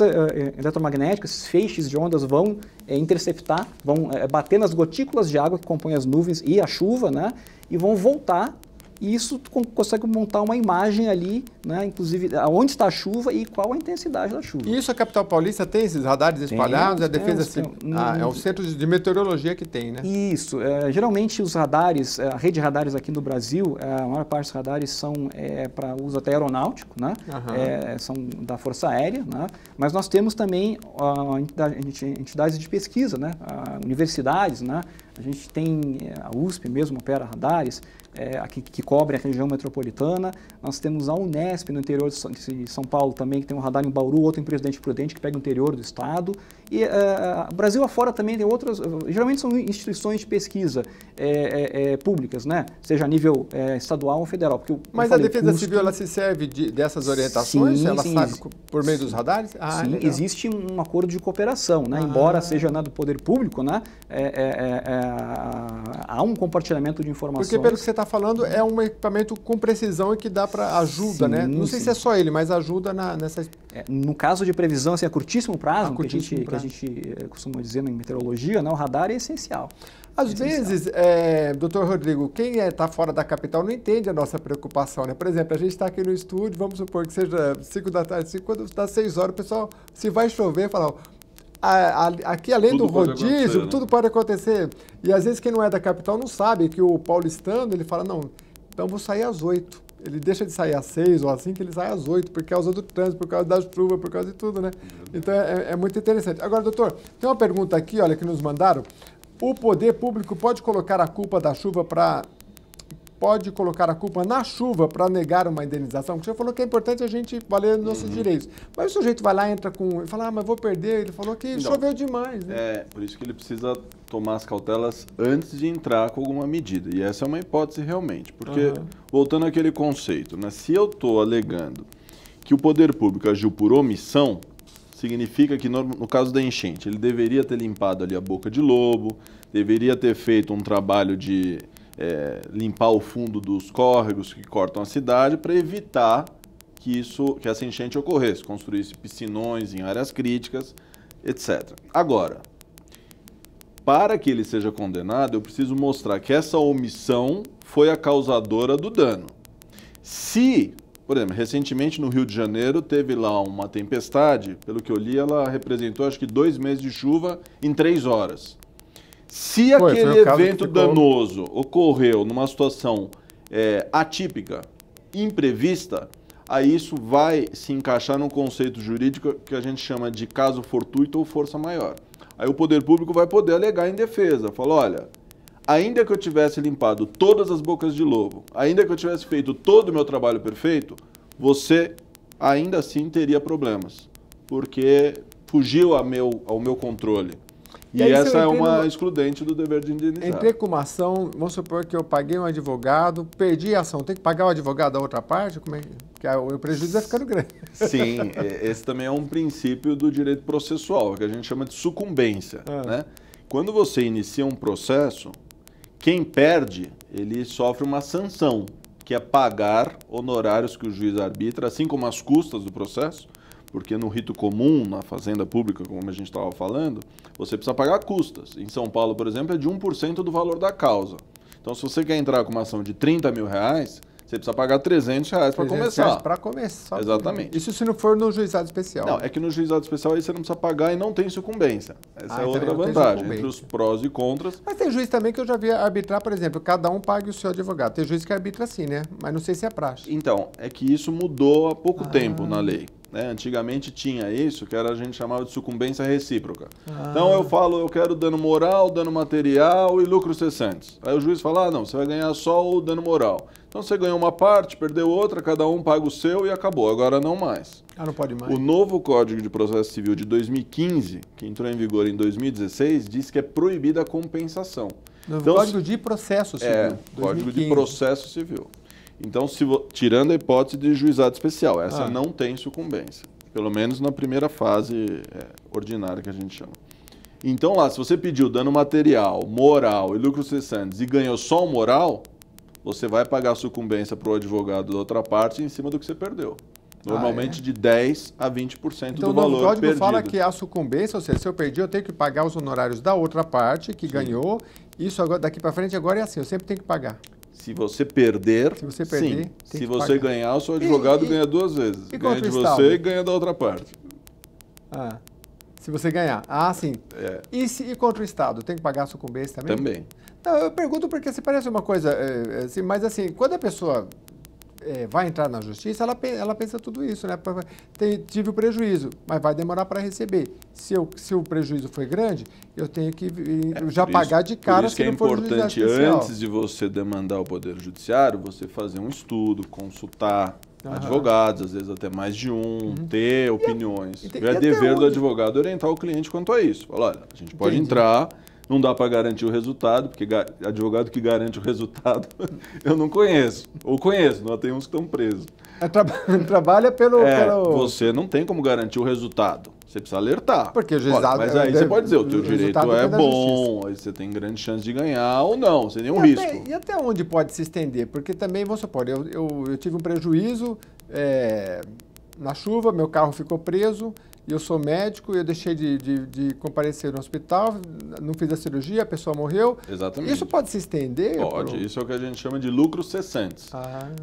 eletromagnéticas, esses feixes de ondas vão interceptar, vão bater nas gotículas de água que compõem as nuvens e a chuva, né? E vão voltar, e isso consegue montar uma imagem ali, né? Inclusive onde está a chuva e qual a intensidade da chuva. E isso a capital paulista tem esses radares espalhados? É o centro de meteorologia que tem, né? Isso. Geralmente os radares, a rede de radares aqui no Brasil, a maior parte dos radares são para uso até aeronáutico, né? São da Força Aérea, né? Mas nós temos também entidades de pesquisa, né? Universidades, né? A gente tem a USP mesmo opera radares, que cobre a região metropolitana. Nós temos a Unesp no interior de São Paulo também, que tem um radar em Bauru, outro em Presidente Prudente, que pega o interior do estado. E Brasil afora também tem outras, geralmente são instituições de pesquisa públicas, né? Seja a nível estadual ou federal. Porque mas a Defesa Civil ela se serve dessas orientações? Sim, sabe por meio dos radares? Sim, existe um acordo de cooperação, né? Embora seja do poder público, né? Há um compartilhamento de informações. Porque pelo que você está está falando é um equipamento com precisão e que dá para ajuda, sim, né? Não sei se é só ele, mas ajuda nessa... No caso de previsão, assim, a curtíssimo prazo, que a gente costuma dizer na meteorologia, né, o radar é essencial. Às vezes, doutor Rodrigo, quem está fora da capital não entende a nossa preocupação, né? Por exemplo, a gente está aqui no estúdio, vamos supor que seja 5 da tarde, quando dá 6 horas, o pessoal, se vai chover, fala... Aqui, além do rodízio, tudo pode acontecer. E às vezes quem não é da capital não sabe que o paulistano, ele fala, não, então vou sair às 8. Ele deixa de sair às 6 ou às 5, ele sai às 8, por causa do trânsito, por causa da chuva, por causa de tudo, né? Então é muito interessante. Agora, doutor, tem uma pergunta aqui, olha, que nos mandaram. O poder público pode colocar a culpa da chuva na chuva para negar uma indenização? Porque você falou que é importante a gente valer nossos direitos. Mas o sujeito vai lá, entra com... e fala, mas vou perder. Ele falou que choveu demais. Né? Por isso que ele precisa tomar as cautelas antes de entrar com alguma medida. E essa é uma hipótese realmente. Porque, voltando àquele conceito, né, se eu estou alegando que o poder público agiu por omissão, significa que, no caso da enchente, ele deveria ter limpado ali a boca de lobo, deveria ter feito um trabalho de... limpar o fundo dos córregos que cortam a cidade para evitar que essa enchente ocorresse, construísse piscinões em áreas críticas, etc. Agora, para que ele seja condenado, eu preciso mostrar que essa omissão foi a causadora do dano. Se, por exemplo, recentemente no Rio de Janeiro teve lá uma tempestade, pelo que eu li, ela representou acho que 2 meses de chuva em 3 horas. Se aquele evento danoso ocorreu numa situação atípica, imprevista, aí isso vai se encaixar num conceito jurídico que a gente chama de caso fortuito ou força maior. Aí o poder público vai poder alegar em defesa, falar, olha, ainda que eu tivesse limpado todas as bocas de lobo, ainda que eu tivesse feito todo o meu trabalho perfeito, você ainda assim teria problemas, porque fugiu ao meu controle. E essa é uma excludente do dever de indenizar. Entrei com uma ação, vamos supor que eu paguei um advogado, perdi a ação, tem que pagar o advogado da outra parte? Como é que... Porque o prejuízo vai ficando grande. Sim, esse também é um princípio do direito processual, que a gente chama de sucumbência. Né? Quando você inicia um processo, quem perde, ele sofre uma sanção, que é pagar honorários que o juiz arbitra, assim como as custas do processo, porque no rito comum, na fazenda pública, como a gente estava falando, você precisa pagar custas. Em São Paulo, por exemplo, é de 1% do valor da causa. Então, se você quer entrar com uma ação de R$30 mil, você precisa pagar R$300 para começar. Para começar. Exatamente. Isso se não for no juizado especial. Não, é que no juizado especial aí você não precisa pagar e não tem sucumbência. Essa é outra vantagem, entre os prós e contras. Mas tem juiz também que eu já vi arbitrar, por exemplo, cada um pague o seu advogado. Tem juiz que arbitra assim, né? Mas não sei se é praxe. Então, é que isso mudou há pouco tempo na lei. Antigamente tinha isso, que a gente chamava de sucumbência recíproca. Então eu falo, eu quero dano moral, dano material e lucros cessantes. Aí o juiz fala, não, você vai ganhar só o dano moral. Então você ganhou uma parte, perdeu outra, cada um paga o seu e acabou. Agora não mais. Não pode mais. O novo Código de Processo Civil de 2015, que entrou em vigor em 2016, diz que é proibida a compensação. Então, Código de Processo Civil. 2015. Código de Processo Civil. Então, tirando a hipótese de juizado especial, essa não tem sucumbência. Pelo menos na primeira fase ordinária que a gente chama. Então lá, se você pediu dano material, moral e lucros cessantes e ganhou só o moral, você vai pagar a sucumbência para o advogado da outra parte em cima do que você perdeu. Normalmente de 10% a 20% do valor perdido. Então o Código fala que a sucumbência, ou seja, se eu perdi, eu tenho que pagar os honorários da outra parte que ganhou. Isso agora, daqui para frente agora é assim, eu sempre tenho que pagar. Se você perder, sim. Se você ganhar, o seu advogado ganha 2 vezes. Ganha de você e ganha da outra parte. Se você ganhar. Sim. E contra o Estado? Tem que pagar a sucumbência também? Também. Não, eu pergunto porque se parece uma coisa... assim, mas assim, quando a pessoa vai entrar na justiça, ela pensa tudo isso, né? Tive o prejuízo, mas vai demorar para receber. Se o prejuízo foi grande, eu tenho que já pagar de cara. Por isso que é importante, antes de você demandar o Poder Judiciário, você fazer um estudo, consultar advogados, às vezes até mais de um, ter opiniões. É dever do advogado orientar o cliente quanto a isso. Fala, olha, a gente pode entrar... Não dá para garantir o resultado, porque advogado que garante o resultado eu não conheço. Ou conheço, não tem uns que estão presos. Trabalha pelo... Você não tem como garantir o resultado. Você precisa alertar. Porque o juizado... Mas aí você pode dizer, o teu direito é bom, aí você tem grande chance de ganhar ou não, sem nenhum risco. E até onde pode se estender? Porque também, vamos supor, eu tive um prejuízo na chuva, meu carro ficou preso, eu sou médico, eu deixei de comparecer no hospital, não fiz a cirurgia, a pessoa morreu. Exatamente. Isso pode se estender? Pode, isso é o que a gente chama de lucros cessantes.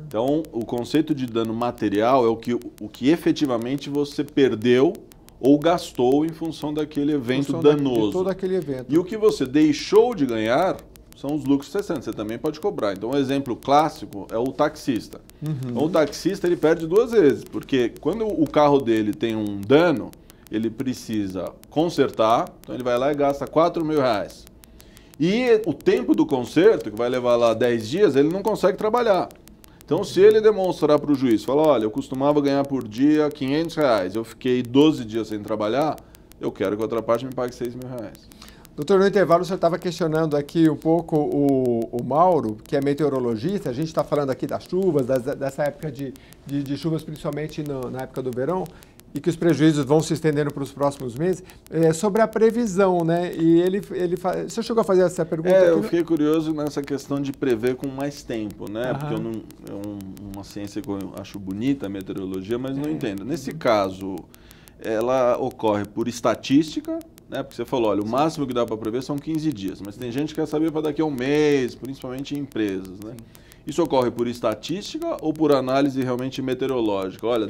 Então, o conceito de dano material é o que efetivamente você perdeu ou gastou em função daquele evento danoso. De todo aquele evento. E o que você deixou de ganhar são os lucros cessantes, você também pode cobrar. Então, um exemplo clássico é o taxista. Então, o taxista ele perde duas vezes, porque quando o carro dele tem um dano, ele precisa consertar, então ele vai lá e gasta R$4.000. E o tempo do conserto, que vai levar lá 10 dias, ele não consegue trabalhar. Então, se ele demonstrar para o juiz, falar, olha, eu costumava ganhar por dia R$500, eu fiquei 12 dias sem trabalhar, eu quero que a outra parte me pague R$6.000. Doutor, no intervalo, o senhor estava questionando aqui um pouco o Mauro, que é meteorologista. A gente está falando aqui das chuvas, dessa época de chuvas, principalmente na época do verão, e que os prejuízos vão se estendendo para os próximos meses, sobre a previsão, né? E o senhor chegou a fazer essa pergunta? Eu fiquei curioso nessa questão de prever com mais tempo, né? Porque é uma ciência que eu acho bonita, a meteorologia, mas não entendo. Nesse caso, ela ocorre por estatística, né? Porque você falou, olha, o máximo que dá para prever são 15 dias, mas tem gente que quer saber para daqui a um mês, principalmente em empresas, né? Isso ocorre por estatística ou por análise realmente meteorológica? Olha,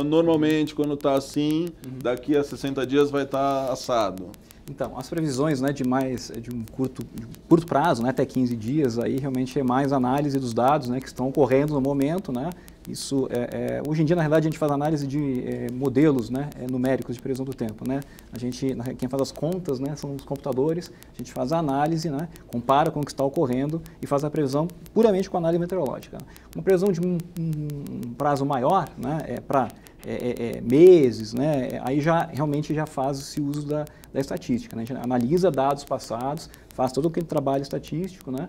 normalmente, quando está assim, daqui a 60 dias vai estar assado. Então, as previsões, né, de um curto prazo, né, até 15 dias, aí realmente é mais análise dos dados, né, que estão ocorrendo no momento, né? Isso hoje em dia, na realidade, a gente faz análise de modelos, né, numéricos de previsão do tempo, né? Quem faz as contas, né, são os computadores, a gente faz a análise, né, compara com o que está ocorrendo e faz a previsão puramente com a análise meteorológica. Uma previsão de um prazo maior, né, para meses, né, aí realmente já faz-se uso da estatística, né? A gente analisa dados passados, faz todo aquele trabalho estatístico, né?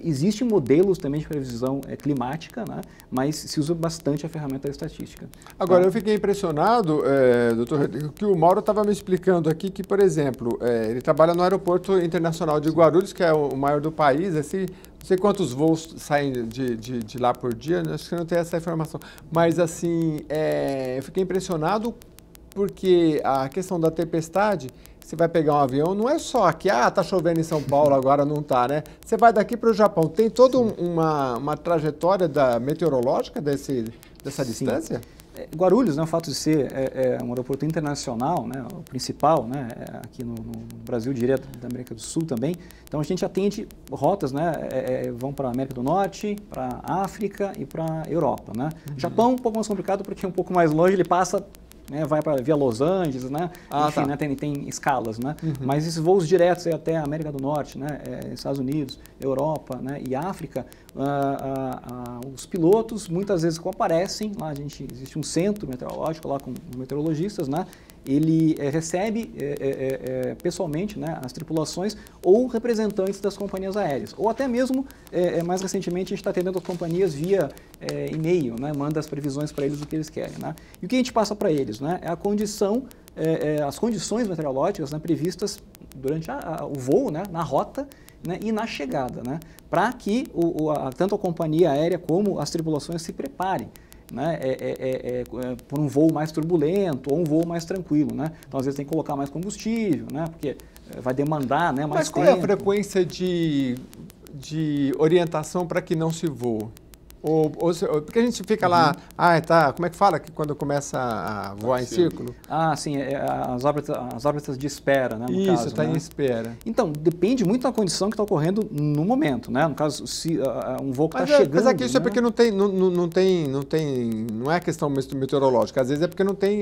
Existem modelos também de previsão climática, né? Mas se usa bastante a ferramenta da estatística. Agora, eu fiquei impressionado, doutor, que o Mauro estava me explicando aqui que, por exemplo, ele trabalha no Aeroporto Internacional de Guarulhos, que é o maior do país, assim, não sei quantos voos saem de lá por dia, acho que não tem essa informação, mas assim, eu fiquei impressionado porque a questão da tempestade, você vai pegar um avião, não é só aqui, tá chovendo em São Paulo, agora não tá, né? Você vai daqui para o Japão, tem toda uma trajetória meteorológica dessa distância? Guarulhos, né, o fato de ser um aeroporto internacional, né, o principal, né, aqui no Brasil, direto da América do Sul também, então a gente atende rotas, né, vão para a América do Norte, para a África e para a Europa, né? Japão um pouco mais complicado porque é um pouco mais longe, ele passa, né, vai para via Los Angeles, né? Enfim, né, tem escalas, né? Mas esses voos diretos até a América do Norte, né, Estados Unidos, Europa, né, e África, os pilotos muitas vezes comparecem, lá existe um centro meteorológico lá com meteorologistas, né? Ele recebe pessoalmente, né, as tripulações ou representantes das companhias aéreas. Ou até mesmo, mais recentemente, a gente está atendendo as companhias via e-mail, né, manda as previsões para eles do que eles querem. Né? E o que a gente passa para eles? Né, é a condição, as condições meteorológicas, né, previstas durante o voo, né, na rota, né, e na chegada, né, para que tanto a companhia aérea como as tripulações se preparem, né, por um voo mais turbulento ou um voo mais tranquilo, né? Então, às vezes, tem que colocar mais combustível, né? Porque vai demandar, né, mais tempo. Mas qual é a frequência de orientação para que não se voe? Porque a gente fica lá, como é que fala que quando começa a voar em círculo? Sim, as órbitas de espera, né, no caso. Isso, está em espera. Então, depende muito da condição que está ocorrendo no momento, né? No caso, se um voo que está chegando... Mas aqui isso é porque não é questão meteorológica, às vezes é porque não tem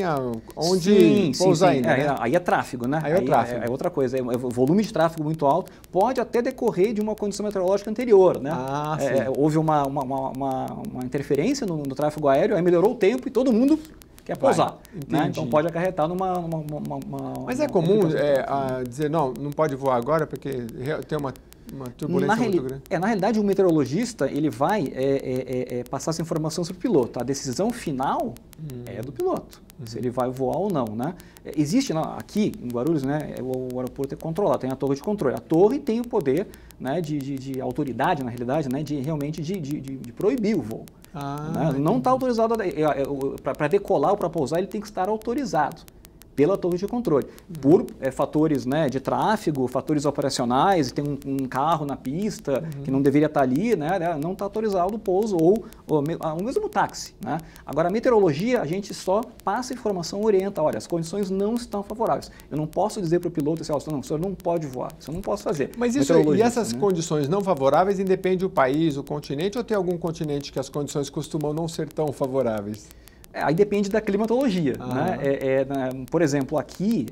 onde pousar ainda, né? Aí é tráfego, né? Aí é tráfego. É outra coisa, o volume de tráfego muito alto pode até decorrer de uma condição meteorológica anterior, né? Houve uma interferência no tráfego aéreo, aí melhorou o tempo e todo mundo quer pousar, né? Então pode acarretar Mas é comum dizer, não pode voar agora porque tem uma uma turbulência muito grande. Na realidade, o meteorologista ele vai passar essa informação sobre o piloto. A decisão final é do piloto, se ele vai voar ou não, né? Existe aqui em Guarulhos, né, o aeroporto é controlado, tem a torre de controle. A torre tem o poder, né, de autoridade, na realidade, né, realmente de proibir o voo. Né? Não está autorizado, para decolar ou para pousar, ele tem que estar autorizado pela torre de controle, por fatores, né, de tráfego, fatores operacionais, tem um carro na pista que não deveria estar ali, né, não está autorizado o pouso ou o mesmo táxi. Né? Agora, a meteorologia, a gente só passa informação, orienta, olha, as condições não estão favoráveis. Eu não posso dizer para o piloto assim, não, o senhor não pode voar, isso eu não posso fazer. Mas isso, e essas condições não favoráveis, independe do país, o continente, ou tem algum continente que as condições costumam não ser tão favoráveis? Aí depende da climatologia. Né? Por exemplo, aqui,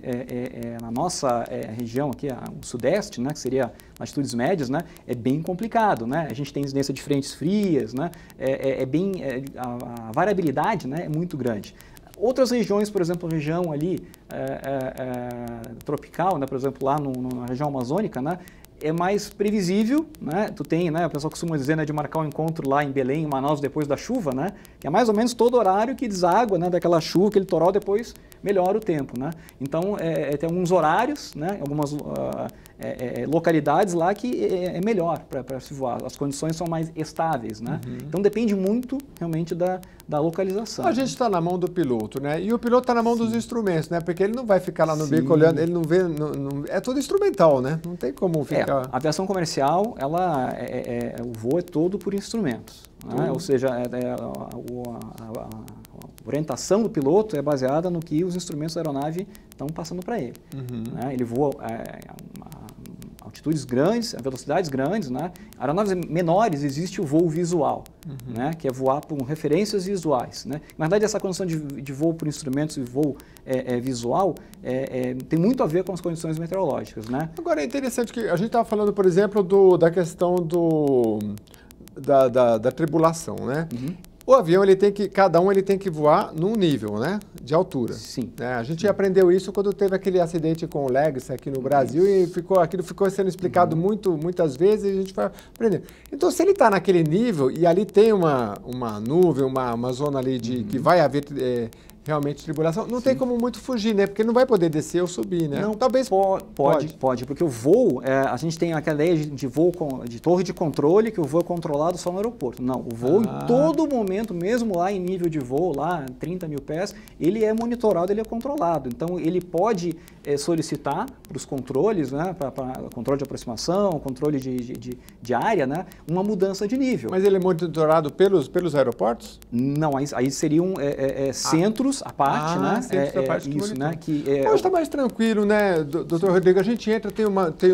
na nossa região, aqui, o sudeste, né, que seria latitudes médias, né, é bem complicado. Né? A gente tem incidência de frentes frias, né? A variabilidade, né, é muito grande. Outras regiões, por exemplo, a região ali tropical, né, por exemplo, lá na região amazônica, né, é mais previsível, né? Tu tem, né? O pessoal costuma dizer, né, de marcar um encontro lá em Belém, em Manaus, depois da chuva, né? Que é mais ou menos todo horário que deságua, né, daquela chuva, aquele litoral, depois melhora o tempo, né? Então, tem alguns horários, né? Algumas localidades lá que é melhor para se voar. As condições são mais estáveis, né? Então, depende muito, realmente, da localização. A gente está na mão do piloto, né? E o piloto está na mão dos instrumentos, né? Porque ele não vai ficar lá no bico olhando, ele não vê... é tudo instrumental, né? Não tem como ficar... A aviação comercial, o voo é todo por instrumentos. Né? Ou seja, a orientação do piloto é baseada no que os instrumentos da aeronave estão passando para ele. Né? Ele voa altitudes grandes, velocidades grandes, né? Aeronaves menores existe o voo visual, né? Que é voar por referências visuais. Né? Na verdade, essa condição de voo por instrumentos e voo visual tem muito a ver com as condições meteorológicas. Né? Agora, é interessante que a gente estava falando, por exemplo, da questão da tribulação, né? O avião, cada um tem que voar num nível, né, de altura. Sim. A gente aprendeu isso quando teve aquele acidente com o Legacy aqui no Brasil e aquilo ficou sendo explicado muitas vezes e a gente foi aprendendo. Então, se ele está naquele nível e ali tem uma nuvem, uma zona ali que vai haver realmente tribulação, não tem como muito fugir, né? Porque não vai poder descer ou subir, né? Não, talvez pode, porque o voo, a gente tem aquela ideia de voo de torre de controle, que o voo é controlado só no aeroporto. Não, o voo em todo momento, mesmo lá em nível de voo, lá 30 mil pés, ele é monitorado, ele é controlado. Então, ele pode solicitar para os controles, né, para controle de aproximação, controle de área, né, uma mudança de nível. Mas ele é monitorado pelos aeroportos? Não, aí seriam centros à parte, né? Centros à parte isso, né? Hoje está mais tranquilo, né, doutor Rodrigo? A gente entra, tem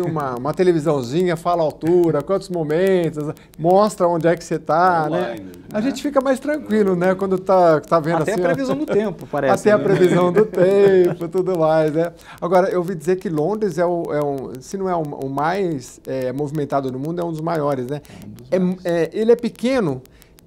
uma televisãozinha, fala a altura, quantos momentos, mostra onde é que você está, né? A gente fica mais tranquilo, né, quando tá vendo até assim... Até a previsão do tempo, parece. Até a previsão do tempo, tudo mais, né? Agora, eu ouvi dizer que Londres se não é o mais movimentado do mundo, é um dos maiores, né? Ele é pequeno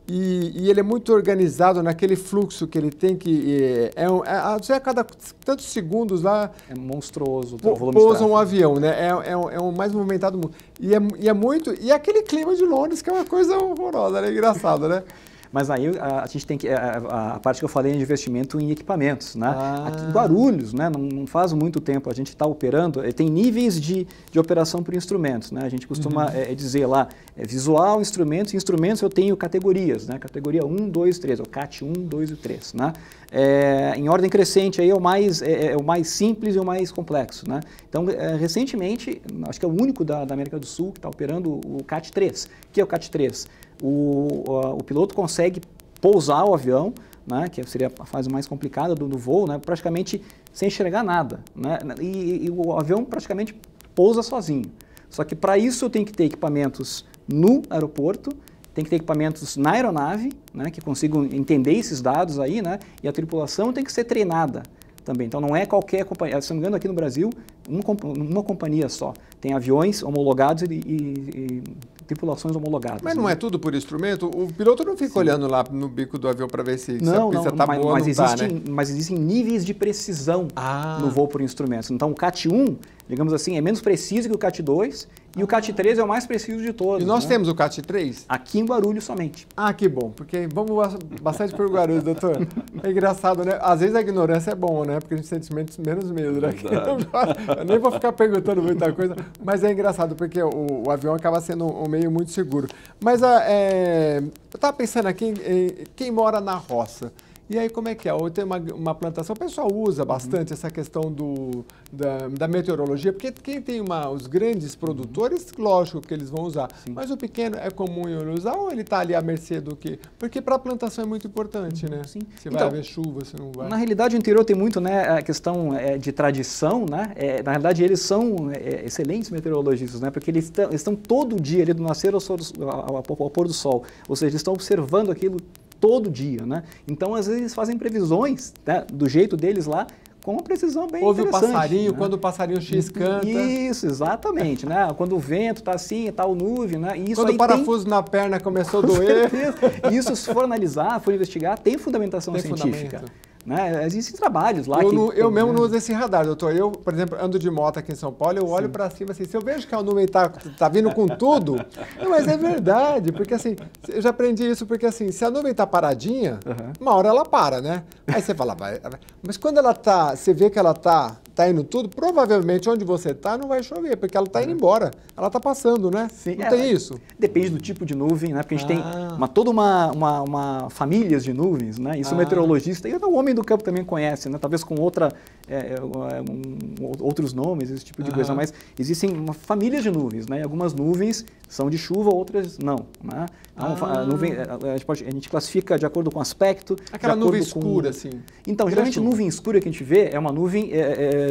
e ele é muito organizado naquele fluxo que ele tem que... a cada tantos segundos lá... É monstruoso. Pousa um avião, né? É o mais movimentado do mundo. E é muito... E aquele clima de Londres, que é uma coisa horrorosa, né? Engraçado, né? Mas aí a gente tem que... A parte que eu falei é de investimento em equipamentos, né? Aqui em Guarulhos, né? Não faz muito tempo a gente está operando, tem níveis de operação por instrumentos, né? A gente costuma dizer lá, visual, instrumentos eu tenho categorias, né? Categoria 1, 2, 3, o CAT 1, 2 e 3, né? Em ordem crescente aí é o mais simples e o mais complexo, né? Então, recentemente, acho que é o único da América do Sul que está operando o CAT 3. O que é o CAT 3? O piloto consegue pousar o avião, né, que seria a fase mais complicada do voo, né, praticamente sem enxergar nada, né, e o avião praticamente pousa sozinho. Só que para isso eu tenho que ter equipamentos no aeroporto, tem que ter equipamentos na aeronave, né, que consigam entender esses dados aí, né, e a tripulação tem que ser treinada também. Então não é qualquer companhia, se não me engano aqui no Brasil, uma companhia só. Tem aviões homologados e tripulações homologadas. Mas não é tudo por instrumento? O piloto não fica olhando lá no bico do avião para ver se a pista está boa ou não está, né? Mas existem níveis de precisão no voo por instrumentos. Então o CAT 1, digamos assim, é menos preciso que o CAT 2 E o CAT3 é o mais preciso de todos. E nós temos o CAT3? Aqui em Guarulhos somente. Ah, que bom, porque vamos bastante por Guarulhos, doutor. É engraçado, né? Às vezes a ignorância é bom, né? Porque a gente sente menos medo, né? Eu nem vou ficar perguntando muita coisa, mas é engraçado, porque o avião acaba sendo um meio muito seguro. Mas eu estava pensando aqui em quem mora na roça. E aí, como é que é? Ou tem uma plantação, o pessoal usa bastante essa questão da meteorologia, porque quem tem os grandes produtores, lógico que eles vão usar. Sim. Mas o pequeno é comum ele usar ou ele está ali à mercê do quê? Porque para a plantação é muito importante, né? Sim. Se vai haver chuva, se não vai. Na realidade, o interior tem muito, né, a questão de tradição, né? Na realidade, eles são excelentes meteorologistas, né? Porque eles estão todo dia ali do nascer ao pôr do sol. Ou seja, eles estão observando aquilo todo dia, né? Então, às vezes, eles fazem previsões, né, do jeito deles lá, com uma precisão bem interessante. Ouve o passarinho, né? Quando o passarinho X canta. Isso, exatamente, né? Quando o vento está assim, está o nuvem, né? E isso quando o parafuso na perna começou a doer. Isso, se for analisar, for investigar, tem fundamentação científica. Né? Existem trabalhos lá eu mesmo não uso esse radar, doutor. Eu, por exemplo, ando de moto aqui em São Paulo, eu olho para cima assim, se eu vejo que a nuvem tá vindo com tudo, não, mas é verdade, porque assim, eu já aprendi isso, porque assim, se a nuvem tá paradinha, uma hora ela para, né? Aí você fala, mas quando ela você vê que ela tá indo tudo, provavelmente onde você tá não vai chover, porque ela tá indo embora, ela tá passando, né? Sim, não tem isso? Depende do tipo de nuvem, né? Porque a gente tem toda uma famílias de nuvens, né? Isso o meteorologista e o homem do campo também conhece, né? Talvez com outros nomes, esse tipo de coisa, mas existem famílias de nuvens, né? E algumas nuvens são de chuva, outras não, né? Então, a nuvem, a gente classifica de acordo com o aspecto. Aquela nuvem escura, assim. Então, geralmente, nuvem escura que a gente vê é uma nuvem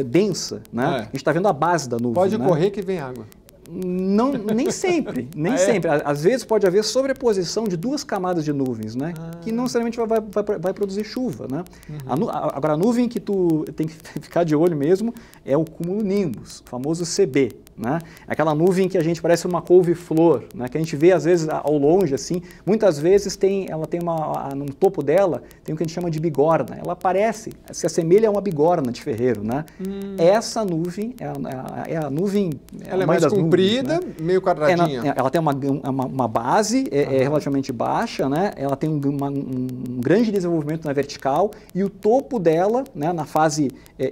densa, né? A gente está vendo a base da nuvem. Pode correr que vem água. Não, nem sempre, nem sempre. Às vezes pode haver sobreposição de duas camadas de nuvens, né? Que não necessariamente vai produzir chuva, né? Agora, a nuvem que tu tem que ficar de olho mesmo é o cumulonimbus, o famoso CB, né? Aquela nuvem que a gente parece uma couve-flor, né? Que a gente vê às vezes ao longe, assim. Muitas vezes ela tem no topo dela tem o que a gente chama de bigorna. Ela se assemelha a uma bigorna de ferreiro, né? Essa nuvem é a nuvem. Ela é mais comprida, né? Meio quadradinha. Ela tem uma base relativamente baixa, né? Ela tem um grande desenvolvimento na vertical e o topo dela, né, na fase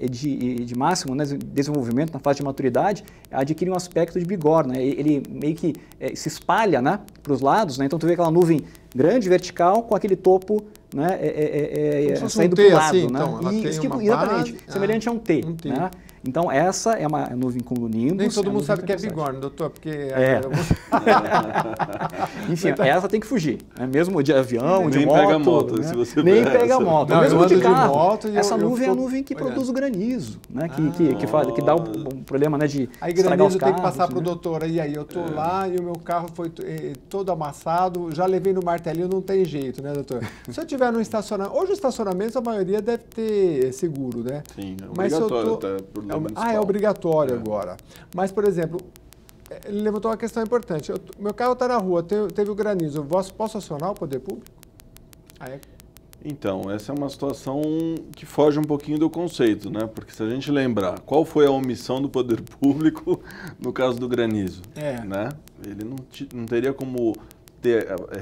de máximo, né, desenvolvimento, na fase de maturidade, adquire um aspecto de bigorna. Ele meio que se espalha, né, para os lados, né? Então tu vê aquela nuvem grande, vertical, com aquele topo, né, saindo para o lado. Assim, né? Então, exatamente, semelhante a um T. Né? Então, essa é uma nuvem cumulonimbus. Nem todo mundo sabe o que é bigorna, doutor, porque... Enfim, essa tem que fugir. Né? Mesmo de avião, de moto. Nem pega moto, né? se você nem pega moto. Não, mesmo de carro. moto essa nuvem é a nuvem que produz o granizo, né? Que dá um problema, né, de aí estragar os granizo tem que passar para o né? doutor. E aí, eu tô lá e o meu carro foi todo amassado, já levei no martelinho, não tem jeito, né, doutor? Se eu tiver no estacionamento... Hoje, o estacionamento, a maioria deve ter seguro, né? Sim, é mas obrigatório. É obrigatório agora. Mas, por exemplo, ele levantou uma questão importante. Meu carro está na rua, teve o granizo. Eu posso acionar o poder público? Então, essa é uma situação que foge um pouquinho do conceito, né? Porque se a gente lembrar, qual foi a omissão do poder público no caso do granizo? Né? Ele não teria como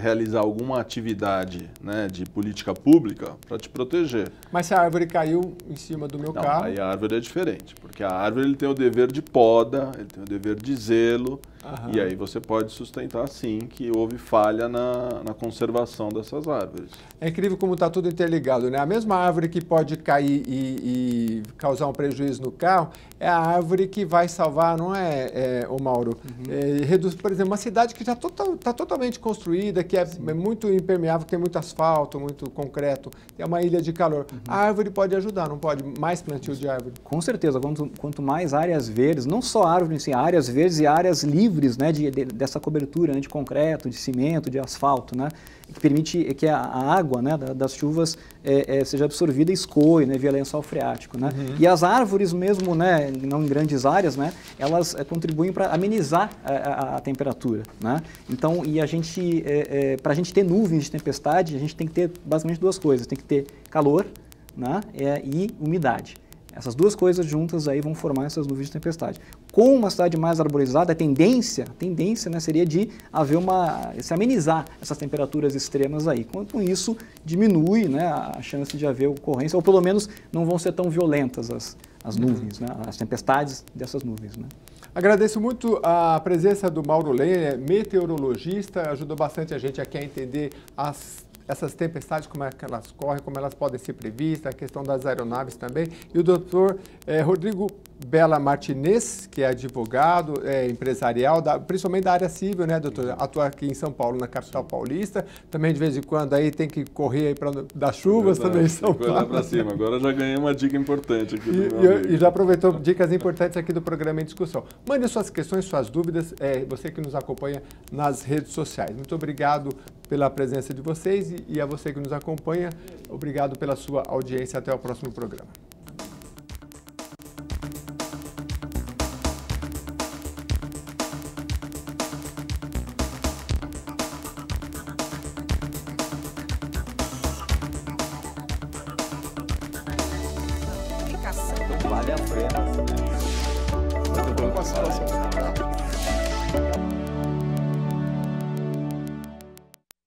realizar alguma atividade, né, de política pública para te proteger. Mas se a árvore caiu em cima do meu carro... Aí a árvore é diferente, porque a árvore ele tem o dever de poda, ele tem o dever de zelo, e aí você pode sustentar, sim, que houve falha na conservação dessas árvores. É incrível como está tudo interligado, né? A mesma árvore que pode cair e causar um prejuízo no carro é a árvore que vai salvar, não é, Mauro? Reduz, por exemplo, uma cidade que já está totalmente construída, que é muito impermeável, tem muito asfalto, muito concreto, é uma ilha de calor. A árvore pode ajudar, não pode? Mais plantio de árvore. Com certeza, quanto mais áreas verdes, não só árvores, sim, áreas verdes e áreas livres, né, dessa cobertura, né, de concreto, de cimento, de asfalto, né, que permite que a água, né, das chuvas seja absorvida e escoe, né, via lençol freático, né. E as árvores mesmo, né, não em grandes áreas, né, elas contribuem para amenizar a temperatura, né. Então, e a gente, para a gente ter nuvens de tempestade, a gente tem que ter basicamente duas coisas, tem que ter calor, né, e umidade. Essas duas coisas juntas aí vão formar essas nuvens de tempestade. Com uma cidade mais arborizada, a tendência né, seria de haver se amenizar essas temperaturas extremas aí. Quanto isso, diminui, né, a chance de haver ocorrência, ou pelo menos não vão ser tão violentas as nuvens, né, as tempestades dessas nuvens, né. Agradeço muito a presença do Mauro Lehner, meteorologista, ajudou bastante a gente aqui a entender essas tempestades, como é que elas correm, como elas podem ser previstas, a questão das aeronaves também. E o doutor Rodrigo Bela Martinez, que é advogado, empresarial, principalmente da área civil, né, doutor? Atua aqui em São Paulo, na capital paulista. Também, de vez em quando, aí tem que correr aí das chuvas também em São Paulo. Para cima. Agora já ganhei uma dica importante aqui. E já aproveitou dicas importantes aqui do programa em discussão. Mande suas questões, suas dúvidas, você que nos acompanha nas redes sociais. Muito obrigado pela presença de vocês e a você que nos acompanha, obrigado pela sua audiência. Até o próximo programa. Vale a pena.